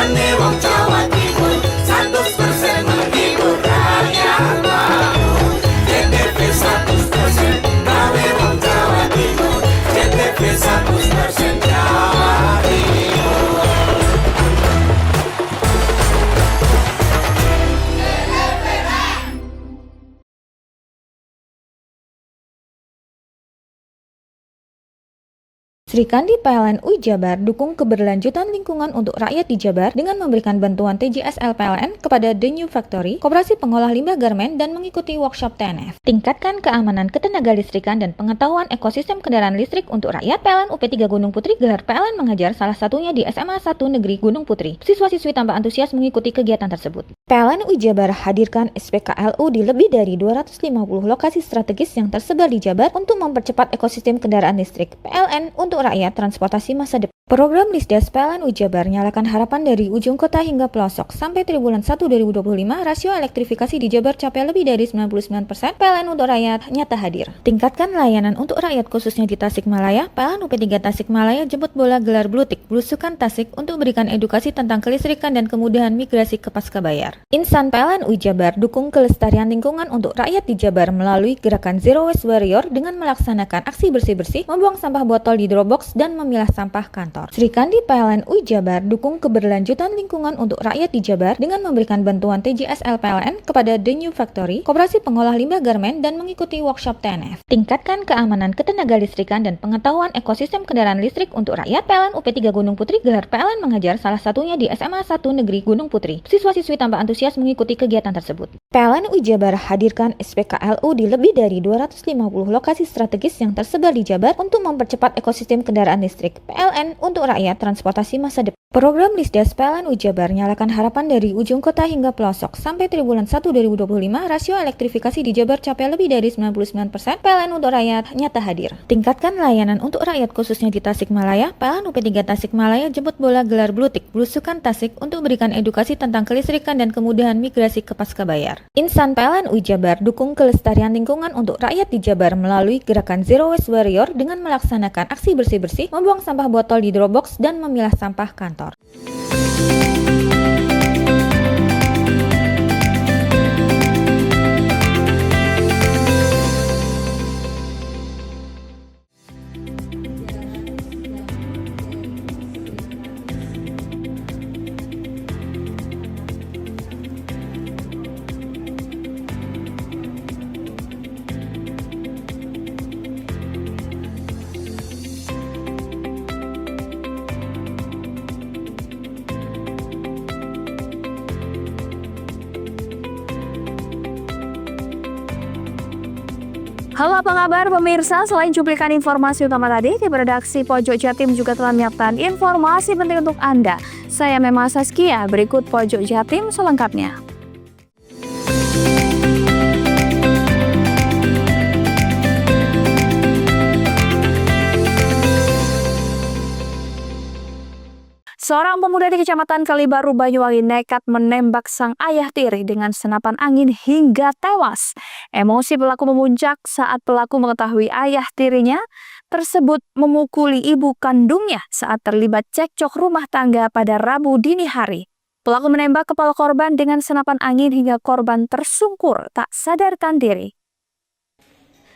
Ane wong Jawa Timur 100% menghibur rakyat makmur. JTV 100% gawe wong Jawa Timur. JTV 100% Jawa Timur. Sri Kandi PLN UI Jabar dukung keberlanjutan lingkungan untuk rakyat di Jabar dengan memberikan bantuan TJSL PLN kepada The New Factory, Koperasi Pengolah Limbah Garmen, dan mengikuti workshop TNF. Tingkatkan keamanan ketenaga listrikan dan pengetahuan ekosistem kendaraan listrik untuk rakyat. PLN UP3 Gunung Putri gelar PLN mengajar, salah satunya di SMA 1 Negeri Gunung Putri. Siswa-siswi tambah antusias mengikuti kegiatan tersebut. PLN UI Jabar hadirkan SPKLU di lebih dari 250 lokasi strategis yang tersebar di Jabar untuk mempercepat ekosistem kendaraan listrik. PLN untuk rakyat transportasi masa depan. Program Lisdas PLN UI Jabar nyalakan harapan dari ujung kota hingga pelosok. Sampai triwulan 1 2025, rasio elektrifikasi di Jabar capai lebih dari 99%. PLN untuk rakyat nyata hadir. Tingkatkan layanan untuk rakyat khususnya di Tasikmalaya. PLN UP3 Tasikmalaya jemput bola gelar Blutik Belusukan Tasik untuk berikan edukasi tentang kelistrikan dan kemudahan migrasi ke Pascabayar. Insan PLN UI Jabar dukung kelestarian lingkungan untuk rakyat di Jabar melalui gerakan Zero Waste Warrior dengan melaksanakan aksi bersih-bersih, membuang sampah botol di Dropbox dan memilah sampah kantor. Sri Kandi PLN UI Jabar dukung keberlanjutan lingkungan untuk rakyat di Jabar dengan memberikan bantuan TJSL PLN kepada The New Factory, Koperasi Pengolah Limbah Garmen, dan mengikuti workshop TNF. Tingkatkan keamanan ketenaga listrikan dan pengetahuan ekosistem kendaraan listrik untuk rakyat. PLN UP3 Gunung Putri gelar PLN mengajar, salah satunya di SMA 1 Negeri Gunung Putri. Siswa-siswi tambah antusias mengikuti kegiatan tersebut. PLN UI Jabar hadirkan SPKLU di lebih dari 250 lokasi strategis yang tersebar di Jabar untuk mempercepat ekosistem kendaraan listrik. PLN untuk rakyat transportasi masa depan. Program Lisdas PLN UI Jabar nyalakan harapan dari ujung kota hingga pelosok. Sampai triwulan 1 2025, rasio elektrifikasi di Jabar capai lebih dari 99%. PLN untuk rakyat nyata hadir. Tingkatkan layanan untuk rakyat khususnya di Tasikmalaya. PLN UP3 Tasikmalaya jemput bola gelar Blutik Belusukan Tasik untuk berikan edukasi tentang kelistrikan dan kemudahan migrasi ke Pascabayar. Insan PLN UI Jabar dukung kelestarian lingkungan untuk rakyat di Jabar melalui gerakan Zero Waste Warrior dengan melaksanakan aksi bersih-bersih, membuang sampah botol di Dropbox dan memilah sampah kantor. Halo, apa kabar pemirsa? Selain cuplikan informasi utama tadi, tim redaksi Pojok Jatim juga telah menyiapkan informasi penting untuk Anda. Saya Mema Saskia, berikut Pojok Jatim selengkapnya. Seorang pemuda di Kecamatan Kalibaru, Banyuwangi nekat menembak sang ayah tiri dengan senapan angin hingga tewas. Emosi pelaku memuncak saat pelaku mengetahui ayah tirinya tersebut memukuli ibu kandungnya saat terlibat cekcok rumah tangga pada Rabu dini hari. Pelaku menembak kepala korban dengan senapan angin hingga korban tersungkur tak sadarkan diri.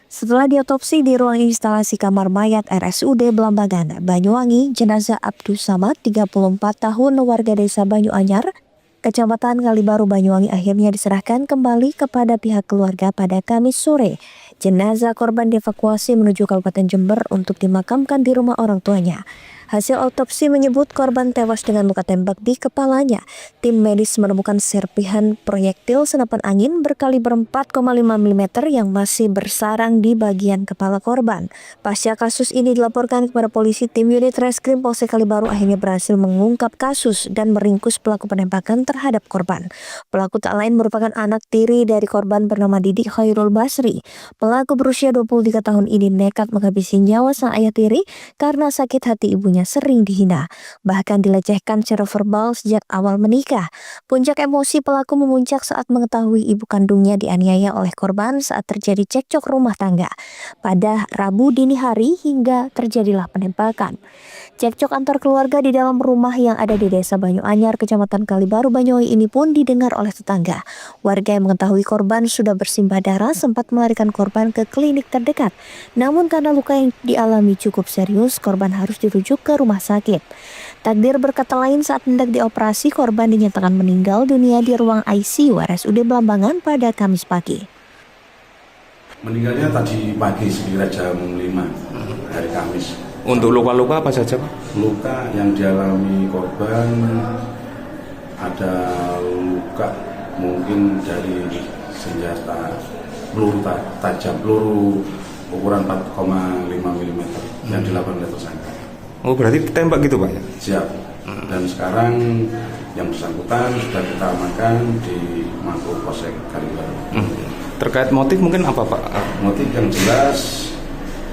Setelah diotopsi di ruang instalasi kamar mayat RSUD Belambangan, Banyuwangi, jenazah Abdus Samad, 34 tahun, warga desa Banyu Anyar, Kecamatan Kalibaru, Banyuwangi akhirnya diserahkan kembali kepada pihak keluarga pada Kamis sore. Jenazah korban dievakuasi menuju Kabupaten Jember untuk dimakamkan di rumah orang tuanya. Hasil otopsi menyebut korban tewas dengan luka tembak di kepalanya. Tim medis menemukan serpihan proyektil senapan angin berkaliber 4,5 mm yang masih bersarang di bagian kepala korban. Pasca kasus ini dilaporkan kepada polisi, tim unit Reskrim Polsek Kalibaru akhirnya berhasil mengungkap kasus dan meringkus pelaku penembakan terhadap korban. Pelaku tak lain merupakan anak tiri dari korban bernama Didik Khairul Basri. Pelaku berusia 23 tahun ini nekat menghabisi nyawa sang ayah tiri karena sakit hati ibunya dirinya sering dihina, bahkan dilecehkan secara verbal sejak awal menikah. Puncak emosi pelaku memuncak saat mengetahui ibu kandungnya dianiaya oleh korban saat terjadi cekcok rumah tangga pada Rabu dini hari hingga terjadilah penembakan. Cekcok antar keluarga di dalam rumah yang ada di Desa Banyuanyar, Kecamatan Kalibaru, Banyuwangi ini pun didengar oleh tetangga. Warga yang mengetahui korban sudah bersimbah darah sempat melarikan korban ke klinik terdekat. Namun karena luka yang dialami cukup serius, korban harus dirujuk ke rumah sakit. Takdir berkata lain saat hendak dioperasi, korban dinyatakan meninggal dunia di ruang ICU RSUD Belambangan pada Kamis pagi. Meninggalnya tadi pagi sekitar jam 5 hari Kamis. Untuk luka-luka apa saja, Pak? Luka yang dialami korban ada luka mungkin dari senjata peluru tajam, peluru ukuran 4,5 mm yang dilakukan oleh tersangka. Oh, berarti tembak gitu, Pak ya? Siap. Dan sekarang yang bersangkutan sudah kita amankan di Mako Polsek Kalibaru. Terkait motif mungkin apa, Pak? Motif yang jelas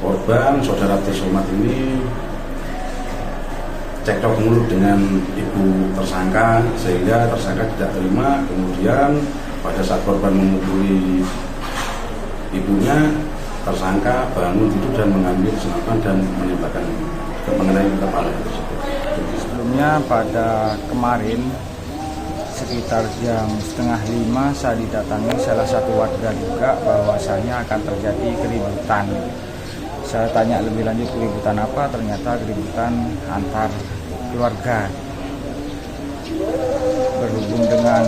korban saudara T. Somad ini cekcok mulut dengan ibu tersangka sehingga tersangka tidak terima. Kemudian pada saat korban memukuli ibunya, tersangka bangun tidur dan mengambil senapan dan menembakkan mengenai kepala tersebut. Sebelumnya pada kemarin sekitar jam 4:30 saya didatangi salah satu warga juga bahwasanya akan terjadi keributan. Saya tanya lebih lanjut keributan apa, ternyata keributan antar keluarga. Berhubung dengan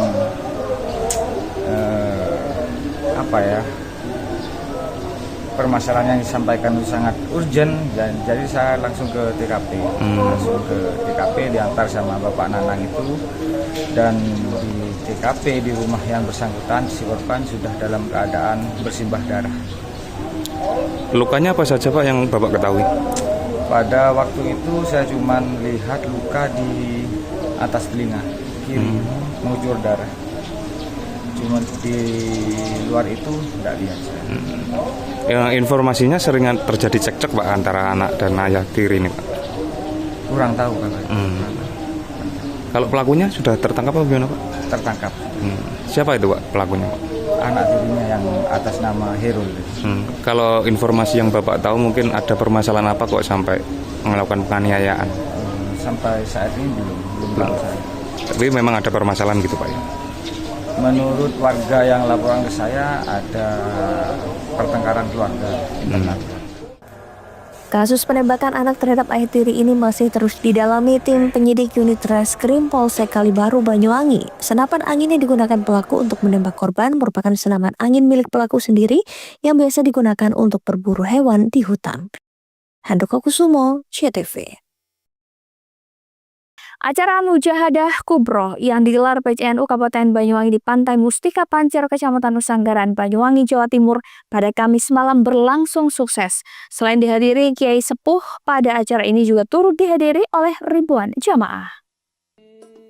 permasalahan yang disampaikan itu sangat urgent, dan jadi saya langsung ke TKP. Langsung ke TKP diantar sama Bapak Nanang itu, dan di TKP di rumah yang bersangkutan si korban sudah dalam keadaan bersimbah darah. Lukanya apa saja, Pak, yang Bapak ketahui? Pada waktu itu saya cuma lihat luka di atas telinga kiri, mengucur darah. Cuma di luar itu tidak lihat saya. Informasinya sering terjadi cekcok, Pak, antara anak dan ayah tiri ini, Pak? Kurang tahu Kakak. Kalau pelakunya sudah tertangkap apa gimana, Pak? Tertangkap. Siapa itu, Pak, pelakunya, Pak? Anak tirinya yang atas nama Herul. Kalau informasi yang Bapak tahu mungkin ada permasalahan apa kok sampai melakukan penganiayaan? Sampai saat ini belum tahu saya. Tapi memang ada permasalahan gitu, Pak ya? Menurut warga yang laporan ke saya ada pertengkaran keluarga internal. Kasus penembakan anak terhadap ayah tiri ini masih terus didalami tim penyidik unit Reskrim Polsek Kalibaru, Banyuwangi. Senapan angin yang digunakan pelaku untuk menembak korban merupakan senapan angin milik pelaku sendiri yang biasa digunakan untuk berburu hewan di hutan. Handoko Kusumo, CTV. Acara Mujahadah Kubro yang digelar PCNU Kabupaten Banyuwangi di Pantai Mustika Pancer, Kecamatan Nusanggaran, Banyuwangi, Jawa Timur pada Kamis malam berlangsung sukses. Selain dihadiri Kiai Sepuh, pada acara ini juga turut dihadiri oleh ribuan jamaah.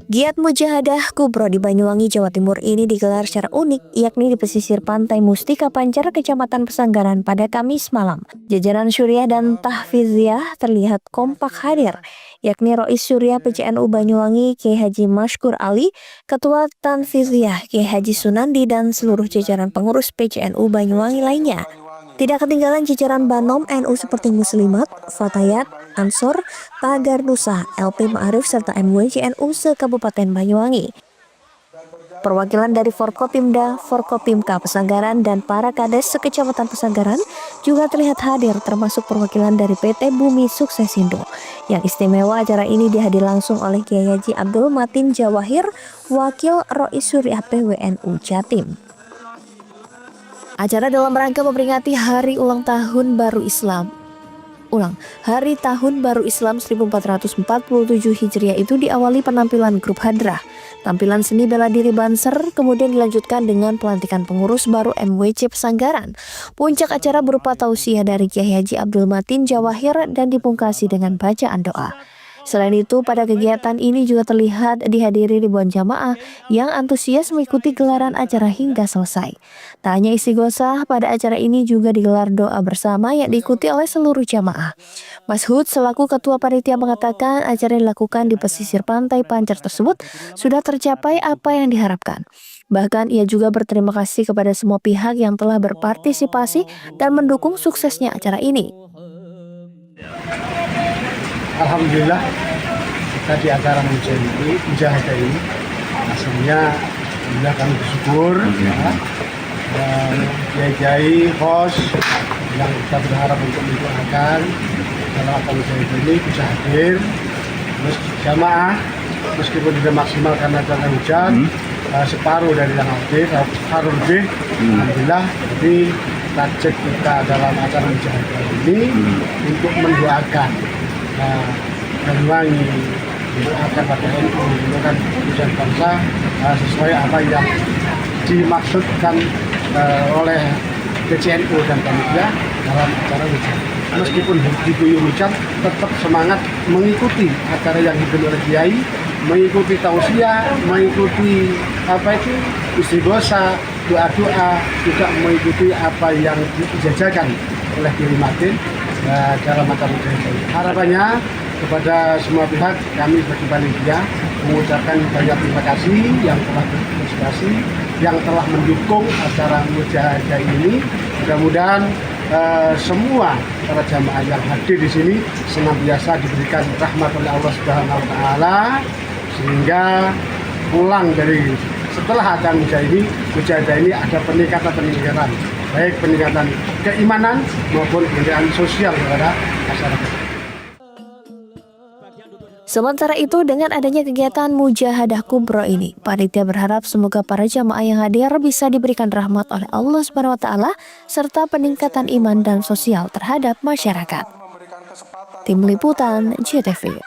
Giat Mujahadah Kubro di Banyuwangi, Jawa Timur ini digelar secara unik, yakni di pesisir Pantai Mustika Pancer, Kecamatan Pesanggaran pada Kamis malam. Jajaran Syuriah dan Tahfiziah terlihat kompak hadir, yakni Rois Syuriah PCNU Banyuwangi Kiai Haji Mashkur Ali, Ketua Tanfiziah Kiai Haji Sunandi, dan seluruh jajaran pengurus PCNU Banyuwangi lainnya. Tidak ketinggalan jajaran Banom NU seperti Muslimat, Fatayat, Ansor, Tagar Nusa, LP Ma'arif, serta MWCNU se-Kabupaten Banyuwangi. Perwakilan dari Forkopimda, Forkopimka Pesanggaran, dan para kades se-Kecamatan Pesanggaran juga terlihat hadir, termasuk perwakilan dari PT Bumi Suksesindo. Yang istimewa, acara ini dihadiri langsung oleh Kiai Haji Abdul Matin Jawahir, Wakil Rois Syuriah PWNU Jatim. Acara dalam rangka memperingati Hari Ulang Tahun Baru Islam. Hari Tahun Baru Islam 1447 Hijriah itu diawali penampilan grup hadrah. Tampilan seni bela diri Banser kemudian dilanjutkan dengan pelantikan pengurus baru MWC Pesanggaran. Puncak acara berupa tausiah dari Kiai Haji Abdul Matin Jawahir dan dipungkasi dengan bacaan doa. Selain itu, pada kegiatan ini juga terlihat dihadiri ribuan jamaah yang antusias mengikuti gelaran acara hingga selesai. Tak hanya istighosah, pada acara ini juga digelar doa bersama yang diikuti oleh seluruh jamaah. Mas Hud selaku ketua panitia mengatakan acara yang dilakukan di pesisir pantai Pancar tersebut sudah tercapai apa yang diharapkan. Bahkan ia juga berterima kasih kepada semua pihak yang telah berpartisipasi dan mendukung suksesnya acara ini. Alhamdulillah kita di acara mujahadah ini hasilnya alhamdulillah kami bersyukur ya. Dan kiai-kiai host yang kita berharap untuk mendoakan dalam acara mujahadah ini bisa hadir, terus jamaah meskipun tidak maksimal karena curah hujan separuh dari yang hadir, separuh lebih alhamdulillah. Jadi target kita dalam acara mujahadah ini untuk mendoakan Banyuwangi, mendoakan pada NU, mendoakan ujian bangsa sesuai apa yang dimaksudkan oleh PCNU dan panitia dalam acara ujian. Meskipun diguyur hujan, tetap semangat mengikuti acara yang dipimpin oleh Kiai, mengikuti tausiah, mengikuti istighosah, doa-doa, juga mengikuti apa yang dijajakan oleh Kiai Matin dalam acara ujian. Harapannya kepada semua pihak, kami sebagai panitia mengucapkan banyak terima kasih yang telah berpartisipasi, yang telah mendukung acara mujahadah ini. Mudah-mudahan semua para jamaah yang hadir di sini senantiasa diberikan rahmat oleh Allah Subhanahu wa taala, sehingga pulang dari setelah acara mujahadah ini ada peningkatan, baik peningkatan keimanan maupun peningkatan sosial kepada masyarakat. Sementara itu, dengan adanya kegiatan Mujahadah Kubro ini, panitia berharap semoga para jamaah yang hadir bisa diberikan rahmat oleh Allah Subhanahu wa taala serta peningkatan iman dan sosial terhadap masyarakat. Tim Liputan JTV.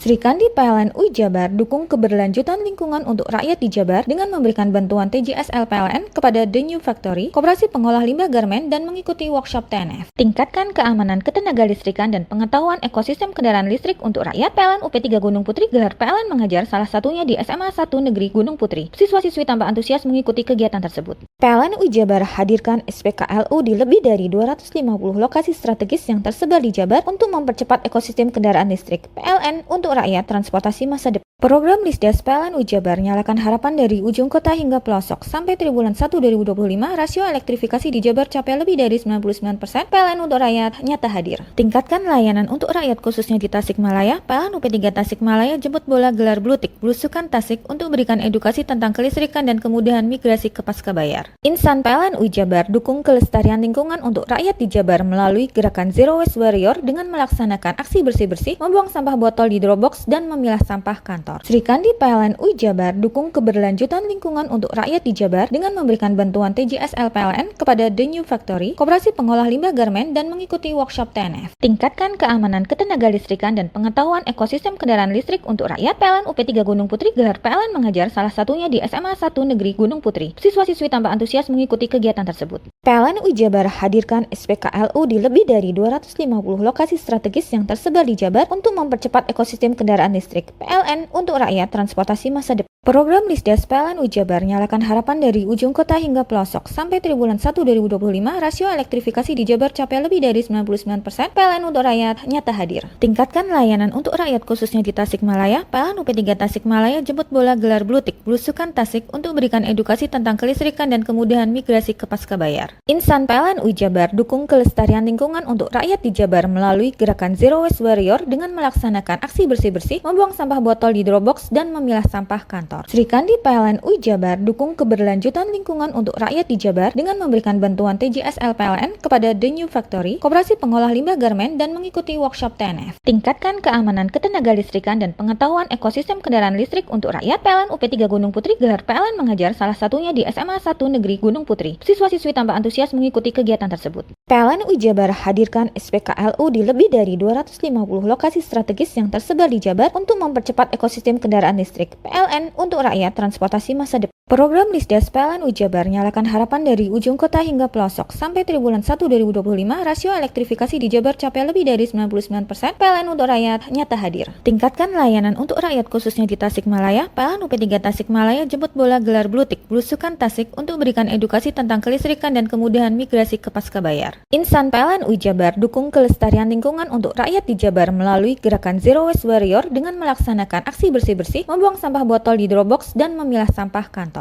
Sri Kandi PLN UI Jabar dukung keberlanjutan lingkungan untuk rakyat di Jabar dengan memberikan bantuan TJSL PLN kepada The New Factory, koperasi pengolah limbah garmen, dan mengikuti workshop TNF. Tingkatkan keamanan ketenaga listrikan dan pengetahuan ekosistem kendaraan listrik untuk rakyat. PLN UP3 Gunung Putri gelar PLN mengajar, salah satunya di SMA 1 Negeri Gunung Putri. Siswa-siswi tambah antusias mengikuti kegiatan tersebut. PLN UI Jabar hadirkan SPKLU di lebih dari 250 lokasi strategis yang tersebar di Jabar untuk mempercepat ekosistem kendaraan listrik. PLN untuk rakyat transportasi masa depan. Program Lisdes PLN UI Jabar nyalakan harapan dari ujung kota hingga pelosok. Sampai triwulan 1 2025, rasio elektrifikasi di Jabar capai lebih dari 99%. PLN untuk rakyat nyata hadir. Tingkatkan layanan untuk rakyat khususnya di Tasikmalaya. PLN UP3 Tasikmalaya jemput bola gelar Blutik Belusukan Tasik untuk berikan edukasi tentang kelistrikan dan kemudahan migrasi ke Pascabayar. Insan PLN UI Jabar dukung kelestarian lingkungan untuk rakyat di Jabar melalui gerakan Zero Waste Warrior dengan melaksanakan aksi bersih-bersih, membuang sampah botol di Dropbox dan memilah sampah kantor. Sri Kandi PLN UI Jabar dukung keberlanjutan lingkungan untuk rakyat di Jabar dengan memberikan bantuan TJSL PLN kepada The New Factory, koperasi pengolah limbah garmen, dan mengikuti workshop TNF. Tingkatkan keamanan ketenaga listrikan dan pengetahuan ekosistem kendaraan listrik untuk rakyat. PLN UP3 Gunung Putri gelar PLN mengajar, salah satunya di SMA 1 Negeri Gunung Putri. Siswa-siswi tambah antusias mengikuti kegiatan tersebut. PLN UI Jabar hadirkan SPKLU di lebih dari 250 lokasi strategis yang tersebar di Jabar untuk mempercepat ekosistem kendaraan listrik. PLN untuk rakyat transportasi masa depan. Program Lisdes PLN UI Jabar nyalakan harapan dari ujung kota hingga pelosok. Sampai triwulan 1 2025, rasio elektrifikasi di Jabar capai lebih dari 99%. PLN untuk rakyat nyata hadir. Tingkatkan layanan untuk rakyat khususnya di Tasikmalaya. PLN UP3 Tasikmalaya jemput bola gelar Blutik Belusukan Tasik untuk berikan edukasi tentang kelistrikan dan kemudahan migrasi ke Pascabayar. Insan PLN UI Jabar dukung kelestarian lingkungan untuk rakyat di Jabar melalui gerakan Zero Waste Warrior dengan melaksanakan aksi bersih-bersih, membuang sampah botol di Dropbox dan memilah sampah kantor. kantor. Sri Kandi PLN UI Jabar dukung keberlanjutan lingkungan untuk rakyat di Jabar dengan memberikan bantuan TJSL PLN kepada The New Factory, Koperasi Pengolah Limbah Garmen, dan mengikuti workshop TNF. Tingkatkan keamanan ketenaga listrikan dan pengetahuan ekosistem kendaraan listrik untuk rakyat. PLN UP3 Gunung Putri gelar PLN mengajar, salah satunya di SMA 1 Negeri Gunung Putri. Siswa-siswi tambah antusias mengikuti kegiatan tersebut. PLN UI Jabar hadirkan SPKLU di lebih dari 250 lokasi strategis yang tersebar di Jabar untuk mempercepat ekosistem kendaraan listrik. PLN untuk rakyat transportasi masa depan. Program Lisdes PLN UI Jabar nyalakan harapan dari ujung kota hingga pelosok. Sampai triwulan 1 2025, rasio elektrifikasi di Jabar capai lebih dari 99%. PLN untuk rakyat nyata hadir. Tingkatkan layanan untuk rakyat khususnya di Tasikmalaya. PLN UP3 Tasikmalaya jemput bola gelar Blutik Blusukan Tasik untuk berikan edukasi tentang kelistrikan dan kemudahan migrasi ke Pascabayar. Insan PLN UI Jabar dukung kelestarian lingkungan untuk rakyat di Jabar melalui gerakan Zero Waste Warrior dengan melaksanakan aksi bersih-bersih, membuang sampah botol di Dropbox dan memilah sampah kantor.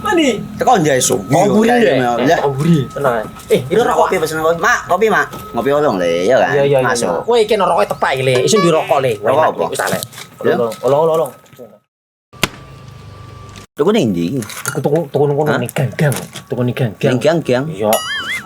Mandi. Tekan jaya su. Koburi deh. Ya. Koburi. Tenang. Ini rokok. Kopi pesen kopi. Mak, kopi, Mak. Ngopi olong le, ya kan? Iya. Masuk. Woi, kena rokoknya tepak le. Isun dirokok le. Rokok apa? Wis ale. Ya. Olong. Tuku ning ndi? Tuku ngono ning gang. Tuku ning gang. Ning gang. Iya.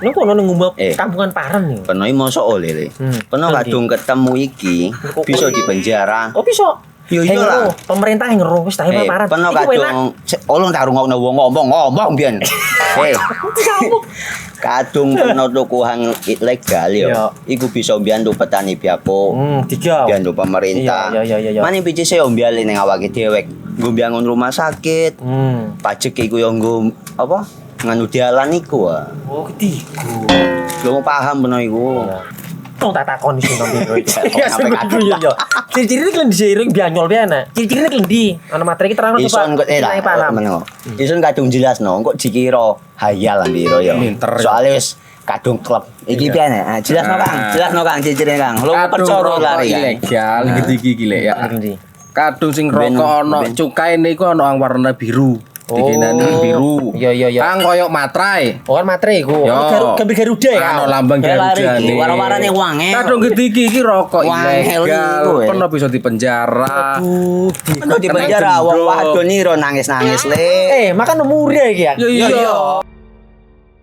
Ning kono ning ngumbat Eh. kampungan Paren nih. Peno mosok oleh le. Peno Nanti. kadung ketemu iki bisa dipenjara. Oh bisa. Yo iya lah. Pemerintah yang ngeru wis tahe Paren. Peno Iku enak. kadung olong tak rungokno wong ngomong biyen. Kadung peno tuku hang ilegal yo. Iya. Iku bisa mbiyantu petani biako. Tiga. Mbiyantu pemerintah. Iya. Mane picise yo mbiali ning awake dhewek. Nggo mbiyangun rumah sakit. Pajak iku yo nggo apa? Nganu dalan iku ah. Oh, ketiku. Lu paham peno iku. Tong tak takon isin nang biro iki. Iya, sampe kadung. Yo. Ciri-cirine kan disiring bianyol piye Ciri-cirine kan ndi? Ana materi ki terangno Ison kok Nilai paham. Ison kadung jelasno, kok dikira hayal ambiro ya. Soale wis kadung klub. Iki piye nek? Jelasno Kang, ciri-cirine Kang. Lu percaya lari kan. Ilegal iki lek ya. Ndi? Kadung sing rokok ana cukai niku ana warna biru. Dikenani biru. Iya. Kang koyo matrai. Oh kan materi iku. Yo. Gambar Garuda ya. Ana lambang Garuda nih. Warna-warnane wange. Kadung iki rokok Wangel ilegal. iku, Pernah bisa dipenjara. Peno di penjara wong wadon iro nangis-nangis le. Makan murah iki ya. Iya.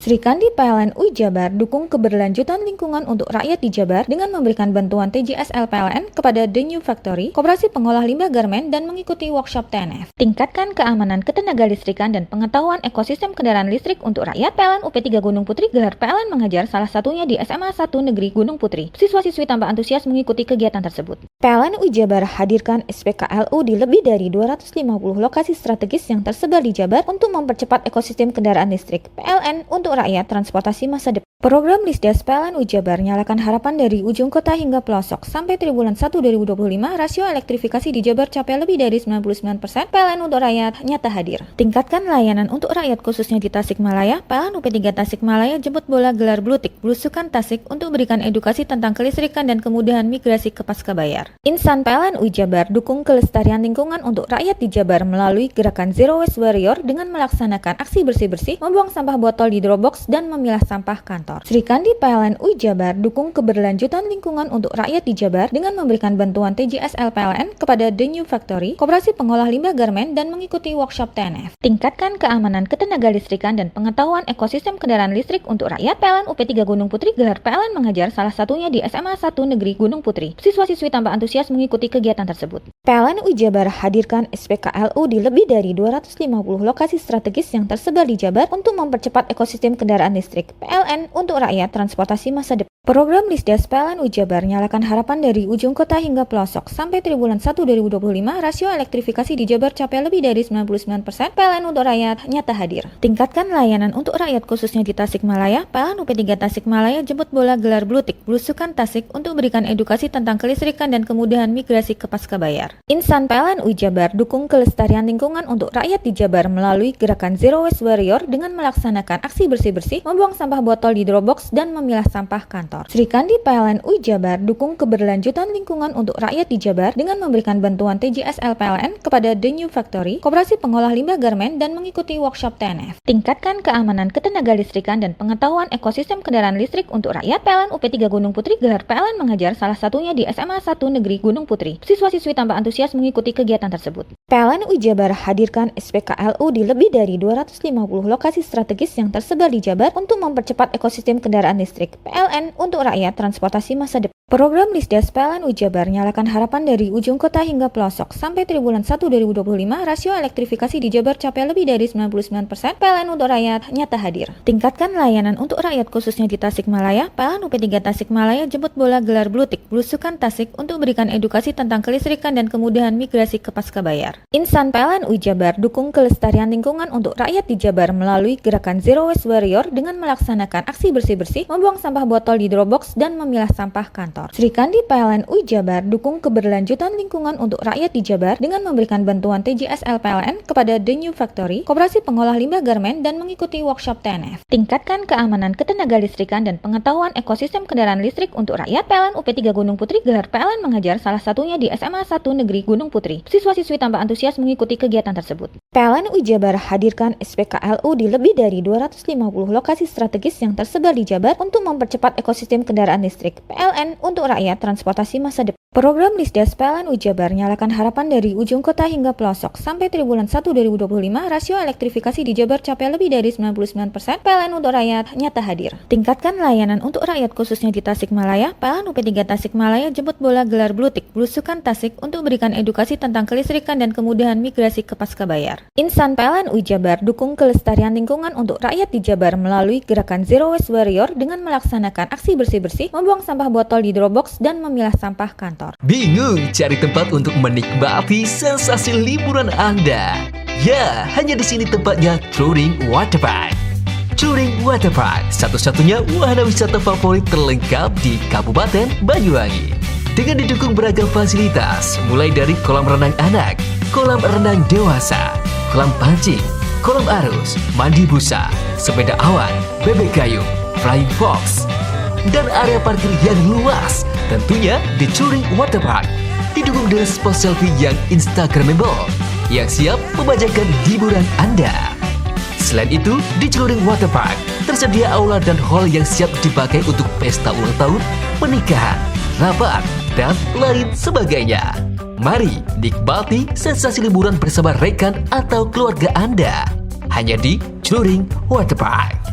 Sri Kandi PLN UI Jabar dukung keberlanjutan lingkungan untuk rakyat di Jabar dengan memberikan bantuan TJSL PLN kepada The New Factory, Koperasi Pengolah Limbah Garmen, dan mengikuti workshop TNF. Tingkatkan keamanan ketenaga listrikan dan pengetahuan ekosistem kendaraan listrik untuk rakyat. PLN UP3 Gunung Putri gelar PLN mengajar, salah satunya di SMA 1 Negeri Gunung Putri. Siswa-siswi tambah antusias mengikuti kegiatan tersebut. PLN UI Jabar hadirkan SPKLU di lebih dari 250 lokasi strategis yang tersebar di Jabar untuk mempercepat ekosistem kendaraan listrik. PLN untuk rakyat transportasi masa depan. Program Lisdes PLN UI Jabar nyalakan harapan dari ujung kota hingga pelosok. Sampai triwulan 1 2025, rasio elektrifikasi di Jabar capai lebih dari 99%. PLN untuk rakyat nyata hadir. Tingkatkan layanan untuk rakyat khususnya di Tasikmalaya. PLN UP3 Tasikmalaya jemput bola gelar Blutik Blusukan Tasik untuk berikan edukasi tentang kelistrikan dan kemudahan migrasi ke Pascabayar. Insan PLN UI Jabar dukung kelestarian lingkungan untuk rakyat di Jabar melalui gerakan Zero Waste Warrior dengan melaksanakan aksi bersih-bersih, membuang sampah botol di Dropbox dan memilah sampah kantor. Sri Kandi PLN UI Jabar dukung keberlanjutan lingkungan untuk rakyat di Jabar dengan memberikan bantuan TJSL PLN kepada The New Factory, Koperasi Pengolah Limbah Garmen, dan mengikuti workshop TNF. Tingkatkan keamanan ketenaga listrikan dan pengetahuan ekosistem kendaraan listrik untuk rakyat. PLN UP3 Gunung Putri gelar PLN mengajar, salah satunya di SMA 1 Negeri Gunung Putri. Siswa-siswi tambah antusias mengikuti kegiatan tersebut. PLN UI Jabar hadirkan SPKLU di lebih dari 250 lokasi strategis yang tersebar di Jabar untuk mempercepat ekosistem kendaraan listrik. PLN untuk rakyat transportasi masa depan. Program Lisdes PLN UI Jabar nyalakan harapan dari ujung kota hingga pelosok. Sampai triwulan 1 2025, rasio elektrifikasi di Jabar capai lebih dari 99%. PLN untuk rakyat nyata hadir. Tingkatkan layanan untuk rakyat khususnya di Tasikmalaya. PLN UP3 Tasikmalaya jemput bola gelar Blutik Blusukan Tasik untuk berikan edukasi tentang kelistrikan dan kemudahan migrasi ke Pascabayar. Insan PLN UI Jabar dukung kelestarian lingkungan untuk rakyat di Jabar melalui gerakan Zero Waste Warrior dengan melaksanakan aksi bersih-bersih, membuang sampah botol di Dropbox dan memilah sampah kantor. kantor. Sri Kandi PLN UI Jabar dukung keberlanjutan lingkungan untuk rakyat di Jabar dengan memberikan bantuan TJSL PLN kepada The New Factory, Koperasi Pengolah Limbah Garmen, dan mengikuti workshop TNF. Tingkatkan keamanan ketenaga listrikan dan pengetahuan ekosistem kendaraan listrik untuk rakyat. PLN UP3 Gunung Putri gelar PLN mengajar, salah satunya di SMA 1 Negeri Gunung Putri. Siswa-siswi tambah antusias mengikuti kegiatan tersebut. PLN UI Jabar hadirkan SPKLU di lebih dari 250 lokasi strategis yang tersebar di Jabar untuk mempercepat ekosistem kendaraan listrik. PLN untuk rakyat transportasi masa depan. Program Lisdas PLN UI Jabar nyalakan harapan dari ujung kota hingga pelosok. Sampai triwulan 1 2025, rasio elektrifikasi di Jabar capai lebih dari 99%. PLN untuk rakyat nyata hadir. Tingkatkan layanan untuk rakyat khususnya di Tasikmalaya. PLN UP3 Tasikmalaya jemput bola gelar Blutik Belusukan Tasik untuk berikan edukasi tentang kelistrikan dan kemudahan migrasi ke Pascabayar. Insan PLN UI Jabar dukung kelestarian lingkungan untuk rakyat di Jabar melalui gerakan Zero Waste Warrior dengan melaksanakan aksi bersih-bersih, membuang sampah botol di Dropbox, dan memilah sampah kantor. Sri Kandi PLN UI Jabar dukung keberlanjutan lingkungan untuk rakyat di Jabar dengan memberikan bantuan TJSL PLN kepada The New Factory, Koperasi Pengolah Limbah Garmen, dan mengikuti workshop TNF. Tingkatkan keamanan ketenaga listrikan dan pengetahuan ekosistem kendaraan listrik untuk rakyat. PLN UP3 Gunung Putri gelar PLN mengajar, salah satunya di SMA 1 Negeri Gunung Putri. Siswa-siswi tambah antusias mengikuti kegiatan tersebut. PLN UI Jabar hadirkan SPKLU di lebih dari 250 lokasi strategis yang tersebar di Jabar untuk mempercepat ekosistem kendaraan listrik. PLN untuk rakyat transportasi masa depan. Program Lisdas PLN UI Jabar nyalakan harapan dari ujung kota hingga pelosok. Sampai triwulan 1 2025, rasio elektrifikasi di Jabar capai lebih dari 99%. PLN untuk rakyat nyata hadir. Tingkatkan layanan untuk rakyat khususnya di Tasikmalaya. PLN UP3 Tasikmalaya jemput bola gelar Blutik Belusukan Tasik untuk berikan edukasi tentang kelistrikan dan kemudahan migrasi ke Pascabayar. Insan PLN UI Jabar dukung kelestarian lingkungan untuk rakyat di Jabar melalui gerakan Zero Waste Warrior dengan melaksanakan aksi bersih-bersih, membuang sampah botol di Dropbox, dan memilah sampah kantor. Bingung cari tempat untuk menikmati sensasi liburan Anda? Ya, hanya di sini tempatnya Touring Waterpark. Touring Waterpark, satu-satunya wahana wisata favorit terlengkap di Kabupaten Banyuwangi. Dengan didukung beragam fasilitas, mulai dari kolam renang anak, kolam renang dewasa, kolam pancing, kolam arus, mandi busa, sepeda awan, bebek kayu, flying fox, dan area parkir yang luas. Tentunya di Touring Waterpark didukung dengan spot selfie yang instagramable yang siap membajakan hiburan Anda. Selain itu, di Touring Waterpark tersedia aula dan hall yang siap dipakai untuk pesta ulang tahun, pernikahan, rapat, dan lain sebagainya. Mari nikmati sensasi liburan bersama rekan atau keluarga Anda hanya di Touring Waterpark.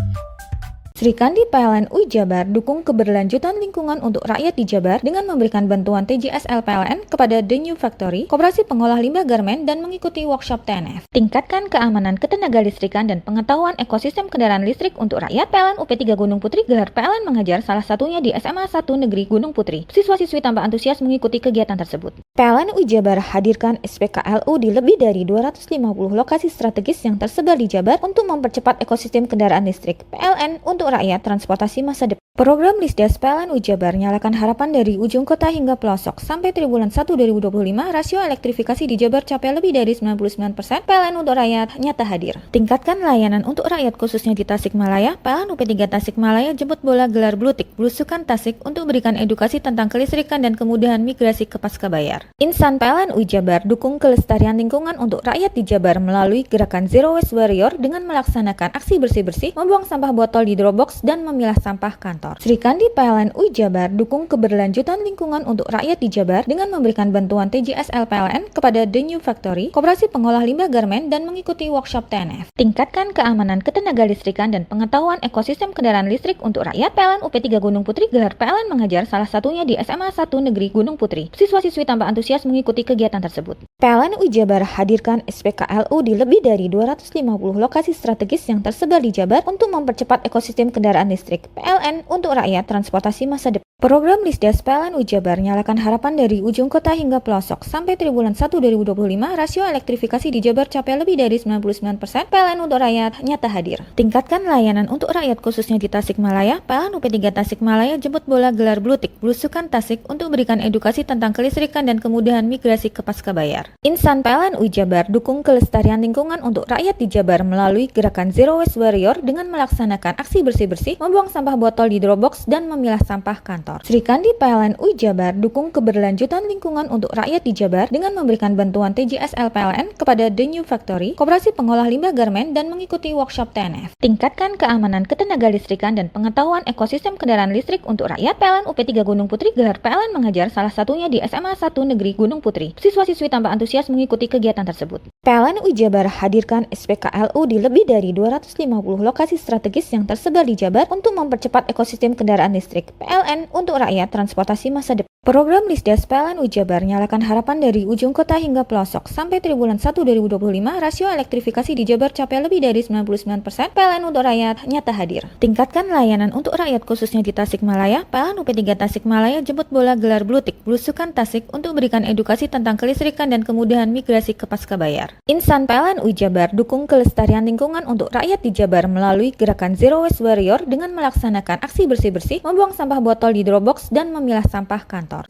Sri Kandi PLN UI Jabar dukung keberlanjutan lingkungan untuk rakyat di Jabar dengan memberikan bantuan TJSL PLN kepada The New Factory, Koperasi Pengolah Limbah Garmen, dan mengikuti workshop TNF. Tingkatkan keamanan ketenaga listrikan dan pengetahuan ekosistem kendaraan listrik untuk rakyat. PLN UP3 Gunung Putri gelar PLN mengajar, salah satunya di SMA 1 Negeri Gunung Putri. Siswa-siswi tambah antusias mengikuti kegiatan tersebut. PLN UI Jabar hadirkan SPKLU di lebih dari 250 lokasi strategis yang tersebar di Jabar untuk mempercepat ekosistem kendaraan listrik. PLN untuk rakyat transportasi masa depan. Program Lisdas PLN UI Jabar nyalakan harapan dari ujung kota hingga pelosok. Sampai triwulan 1 2025, rasio elektrifikasi di Jabar capai lebih dari 99%. PLN untuk rakyat nyata hadir. Tingkatkan layanan untuk rakyat khususnya di Tasikmalaya. PLN UP3 Tasikmalaya jemput bola gelar Blutik Belusukan Tasik untuk berikan edukasi tentang kelistrikan dan kemudahan migrasi ke Pascabayar. Insan PLN UI Jabar dukung kelestarian lingkungan untuk rakyat di Jabar melalui gerakan Zero Waste Warrior dengan melaksanakan aksi bersih-bersih, membuang sampah botol di Dropbox, dan memilah sampah kantor. Sri Kandi PLN UI Jabar dukung keberlanjutan lingkungan untuk rakyat di Jabar dengan memberikan bantuan TJSL PLN kepada The New Factory, Koperasi Pengolah Limbah Garmen, dan mengikuti workshop TNF. Tingkatkan keamanan ketenaga listrikan dan pengetahuan ekosistem kendaraan listrik untuk rakyat. PLN UP3 Gunung Putri gelar PLN mengajar, salah satunya di SMA 1 Negeri Gunung Putri. Siswa-siswi tambah antusias mengikuti kegiatan tersebut. PLN UI Jabar hadirkan SPKLU di lebih dari 250 lokasi strategis yang tersebar di Jabar untuk mempercepat ekosistem kendaraan listrik. PLN untuk rakyat transportasi masa depan. Program Lisdes PLN Jabar nyalakan harapan dari ujung kota hingga pelosok. Sampai triwulan 1 2025, rasio elektrifikasi di Jabar capai lebih dari 99%. PLN untuk rakyat nyata hadir. Tingkatkan layanan untuk rakyat khususnya di Tasikmalaya. PLN UP3 Tasikmalaya jemput bola gelar Blutik Blusukan Tasik untuk berikan edukasi tentang kelistrikan dan kemudahan migrasi ke pascabayar. Insan PLN Jabar dukung kelestarian lingkungan untuk rakyat di Jabar melalui gerakan Zero Waste Warrior dengan melaksanakan aksi bersih-bersih, membuang sampah botol di Dropbox dan memilah sampah kantor. Sri Kandi PLN Jabar dukung keberlanjutan lingkungan untuk rakyat di Jabar dengan memberikan bantuan TJSL PLN kepada The New Factory, Koperasi Pengolah Limbah Garmen, dan mengikuti workshop TNF. Tingkatkan keamanan ketenaga listrikan dan pengetahuan ekosistem kendaraan listrik untuk rakyat. PLN UP3 Gunung Putri gelar PLN mengajar, salah satunya di SMA 1 Negeri Gunung Putri. Siswa-siswi tampak antusias mengikuti kegiatan tersebut. PLN Jabar hadirkan SPKLU di lebih dari 250 lokasi strategis yang tersebar di Jabar untuk mempercepat ekosistem kendaraan listrik. PLN untuk rakyat transportasi masa depan. Program Lisdes PLN Jabar nyalakan harapan dari ujung kota hingga pelosok. Sampai triwulan 1 2025, rasio elektrifikasi di Jabar capai lebih dari 99%. PLN untuk rakyat nyata hadir. Tingkatkan layanan untuk rakyat khususnya di Tasikmalaya. PLN UP3 Tasikmalaya jemput bola gelar Blutik Blusukan Tasik untuk berikan edukasi tentang kelistrikan dan kemudahan migrasi ke pascabayar. Insan PLN Jabar dukung kelestarian lingkungan untuk rakyat di Jabar melalui gerakan Zero Waste Warrior dengan melaksanakan aksi bersih-bersih, membuang sampah botol di Dropbox dan memilah sampah kantor.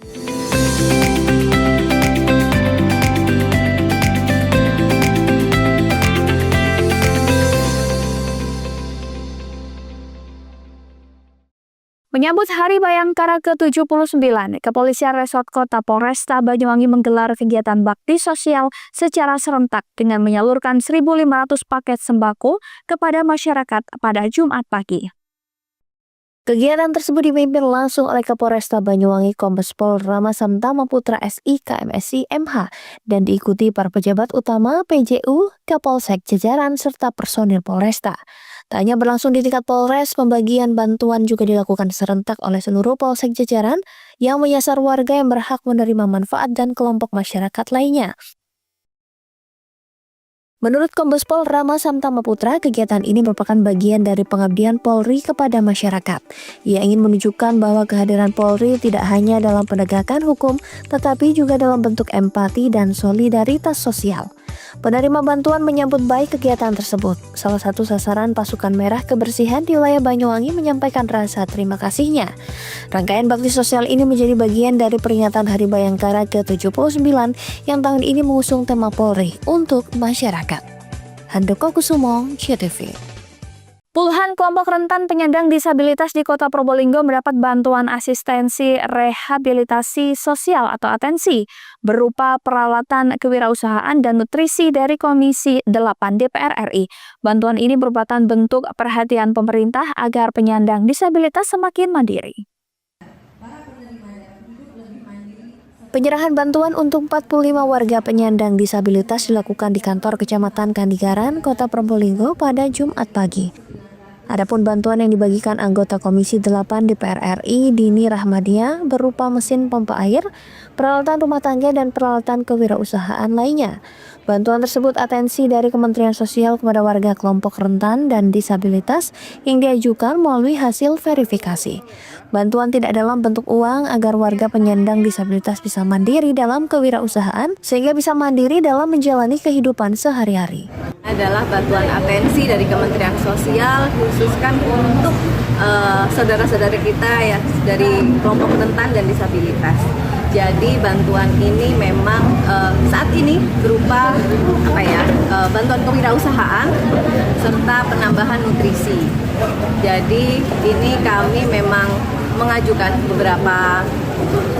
Menyambut Hari Bayangkara ke-79, Kepolisian Resort Kota Polresta Banyuwangi menggelar kegiatan bakti sosial secara serentak dengan menyalurkan 1.500 paket sembako kepada masyarakat pada Jumat pagi. Kegiatan tersebut dipimpin langsung oleh Kapolresta Banyuwangi Kombes Pol Rama Samtama Putra SIK MSI MH dan diikuti para pejabat utama PJU, Kapolsek jajaran serta personil Polresta. Tak hanya berlangsung di tingkat Polres, pembagian bantuan juga dilakukan serentak oleh seluruh Polsek jajaran yang menyasar warga yang berhak menerima manfaat dan kelompok masyarakat lainnya. Menurut Kombes Pol Rama Samtama Putra, kegiatan ini merupakan bagian dari pengabdian Polri kepada masyarakat. Ia ingin menunjukkan bahwa kehadiran Polri tidak hanya dalam penegakan hukum, tetapi juga dalam bentuk empati dan solidaritas sosial. Penerima bantuan menyambut baik kegiatan tersebut. Salah satu sasaran Pasukan Merah Kebersihan di wilayah Banyuwangi menyampaikan rasa terima kasihnya. Rangkaian bakti sosial ini menjadi bagian dari peringatan Hari Bayangkara ke-79 yang tahun ini mengusung tema Polri untuk masyarakat. Handoko Kusumo, CTV. Puluhan kelompok rentan penyandang disabilitas di Kota Probolinggo mendapat bantuan asistensi rehabilitasi sosial atau atensi berupa peralatan kewirausahaan dan nutrisi dari Komisi 8 DPR RI. Bantuan ini merupakan bentuk perhatian pemerintah agar penyandang disabilitas semakin mandiri. Penyerahan bantuan untuk 45 warga penyandang disabilitas dilakukan di kantor Kecamatan Kandigaran, Kota Probolinggo pada Jumat pagi. Adapun bantuan yang dibagikan anggota Komisi 8 DPR RI Dini Rahmadia berupa mesin pompa air, peralatan rumah tangga dan peralatan kewirausahaan lainnya. Bantuan tersebut atensi dari Kementerian Sosial kepada warga kelompok rentan dan disabilitas yang diajukan melalui hasil verifikasi. Bantuan tidak dalam bentuk uang agar warga penyandang disabilitas bisa mandiri dalam kewirausahaan sehingga bisa mandiri dalam menjalani kehidupan sehari-hari. Adalah bantuan atensi dari Kementerian Sosial khususkan untuk saudara-saudara kita ya dari kelompok rentan dan disabilitas. Jadi bantuan ini memang saat ini berupa bantuan kewirausahaan serta penambahan nutrisi. Jadi ini kami memang mengajukan beberapa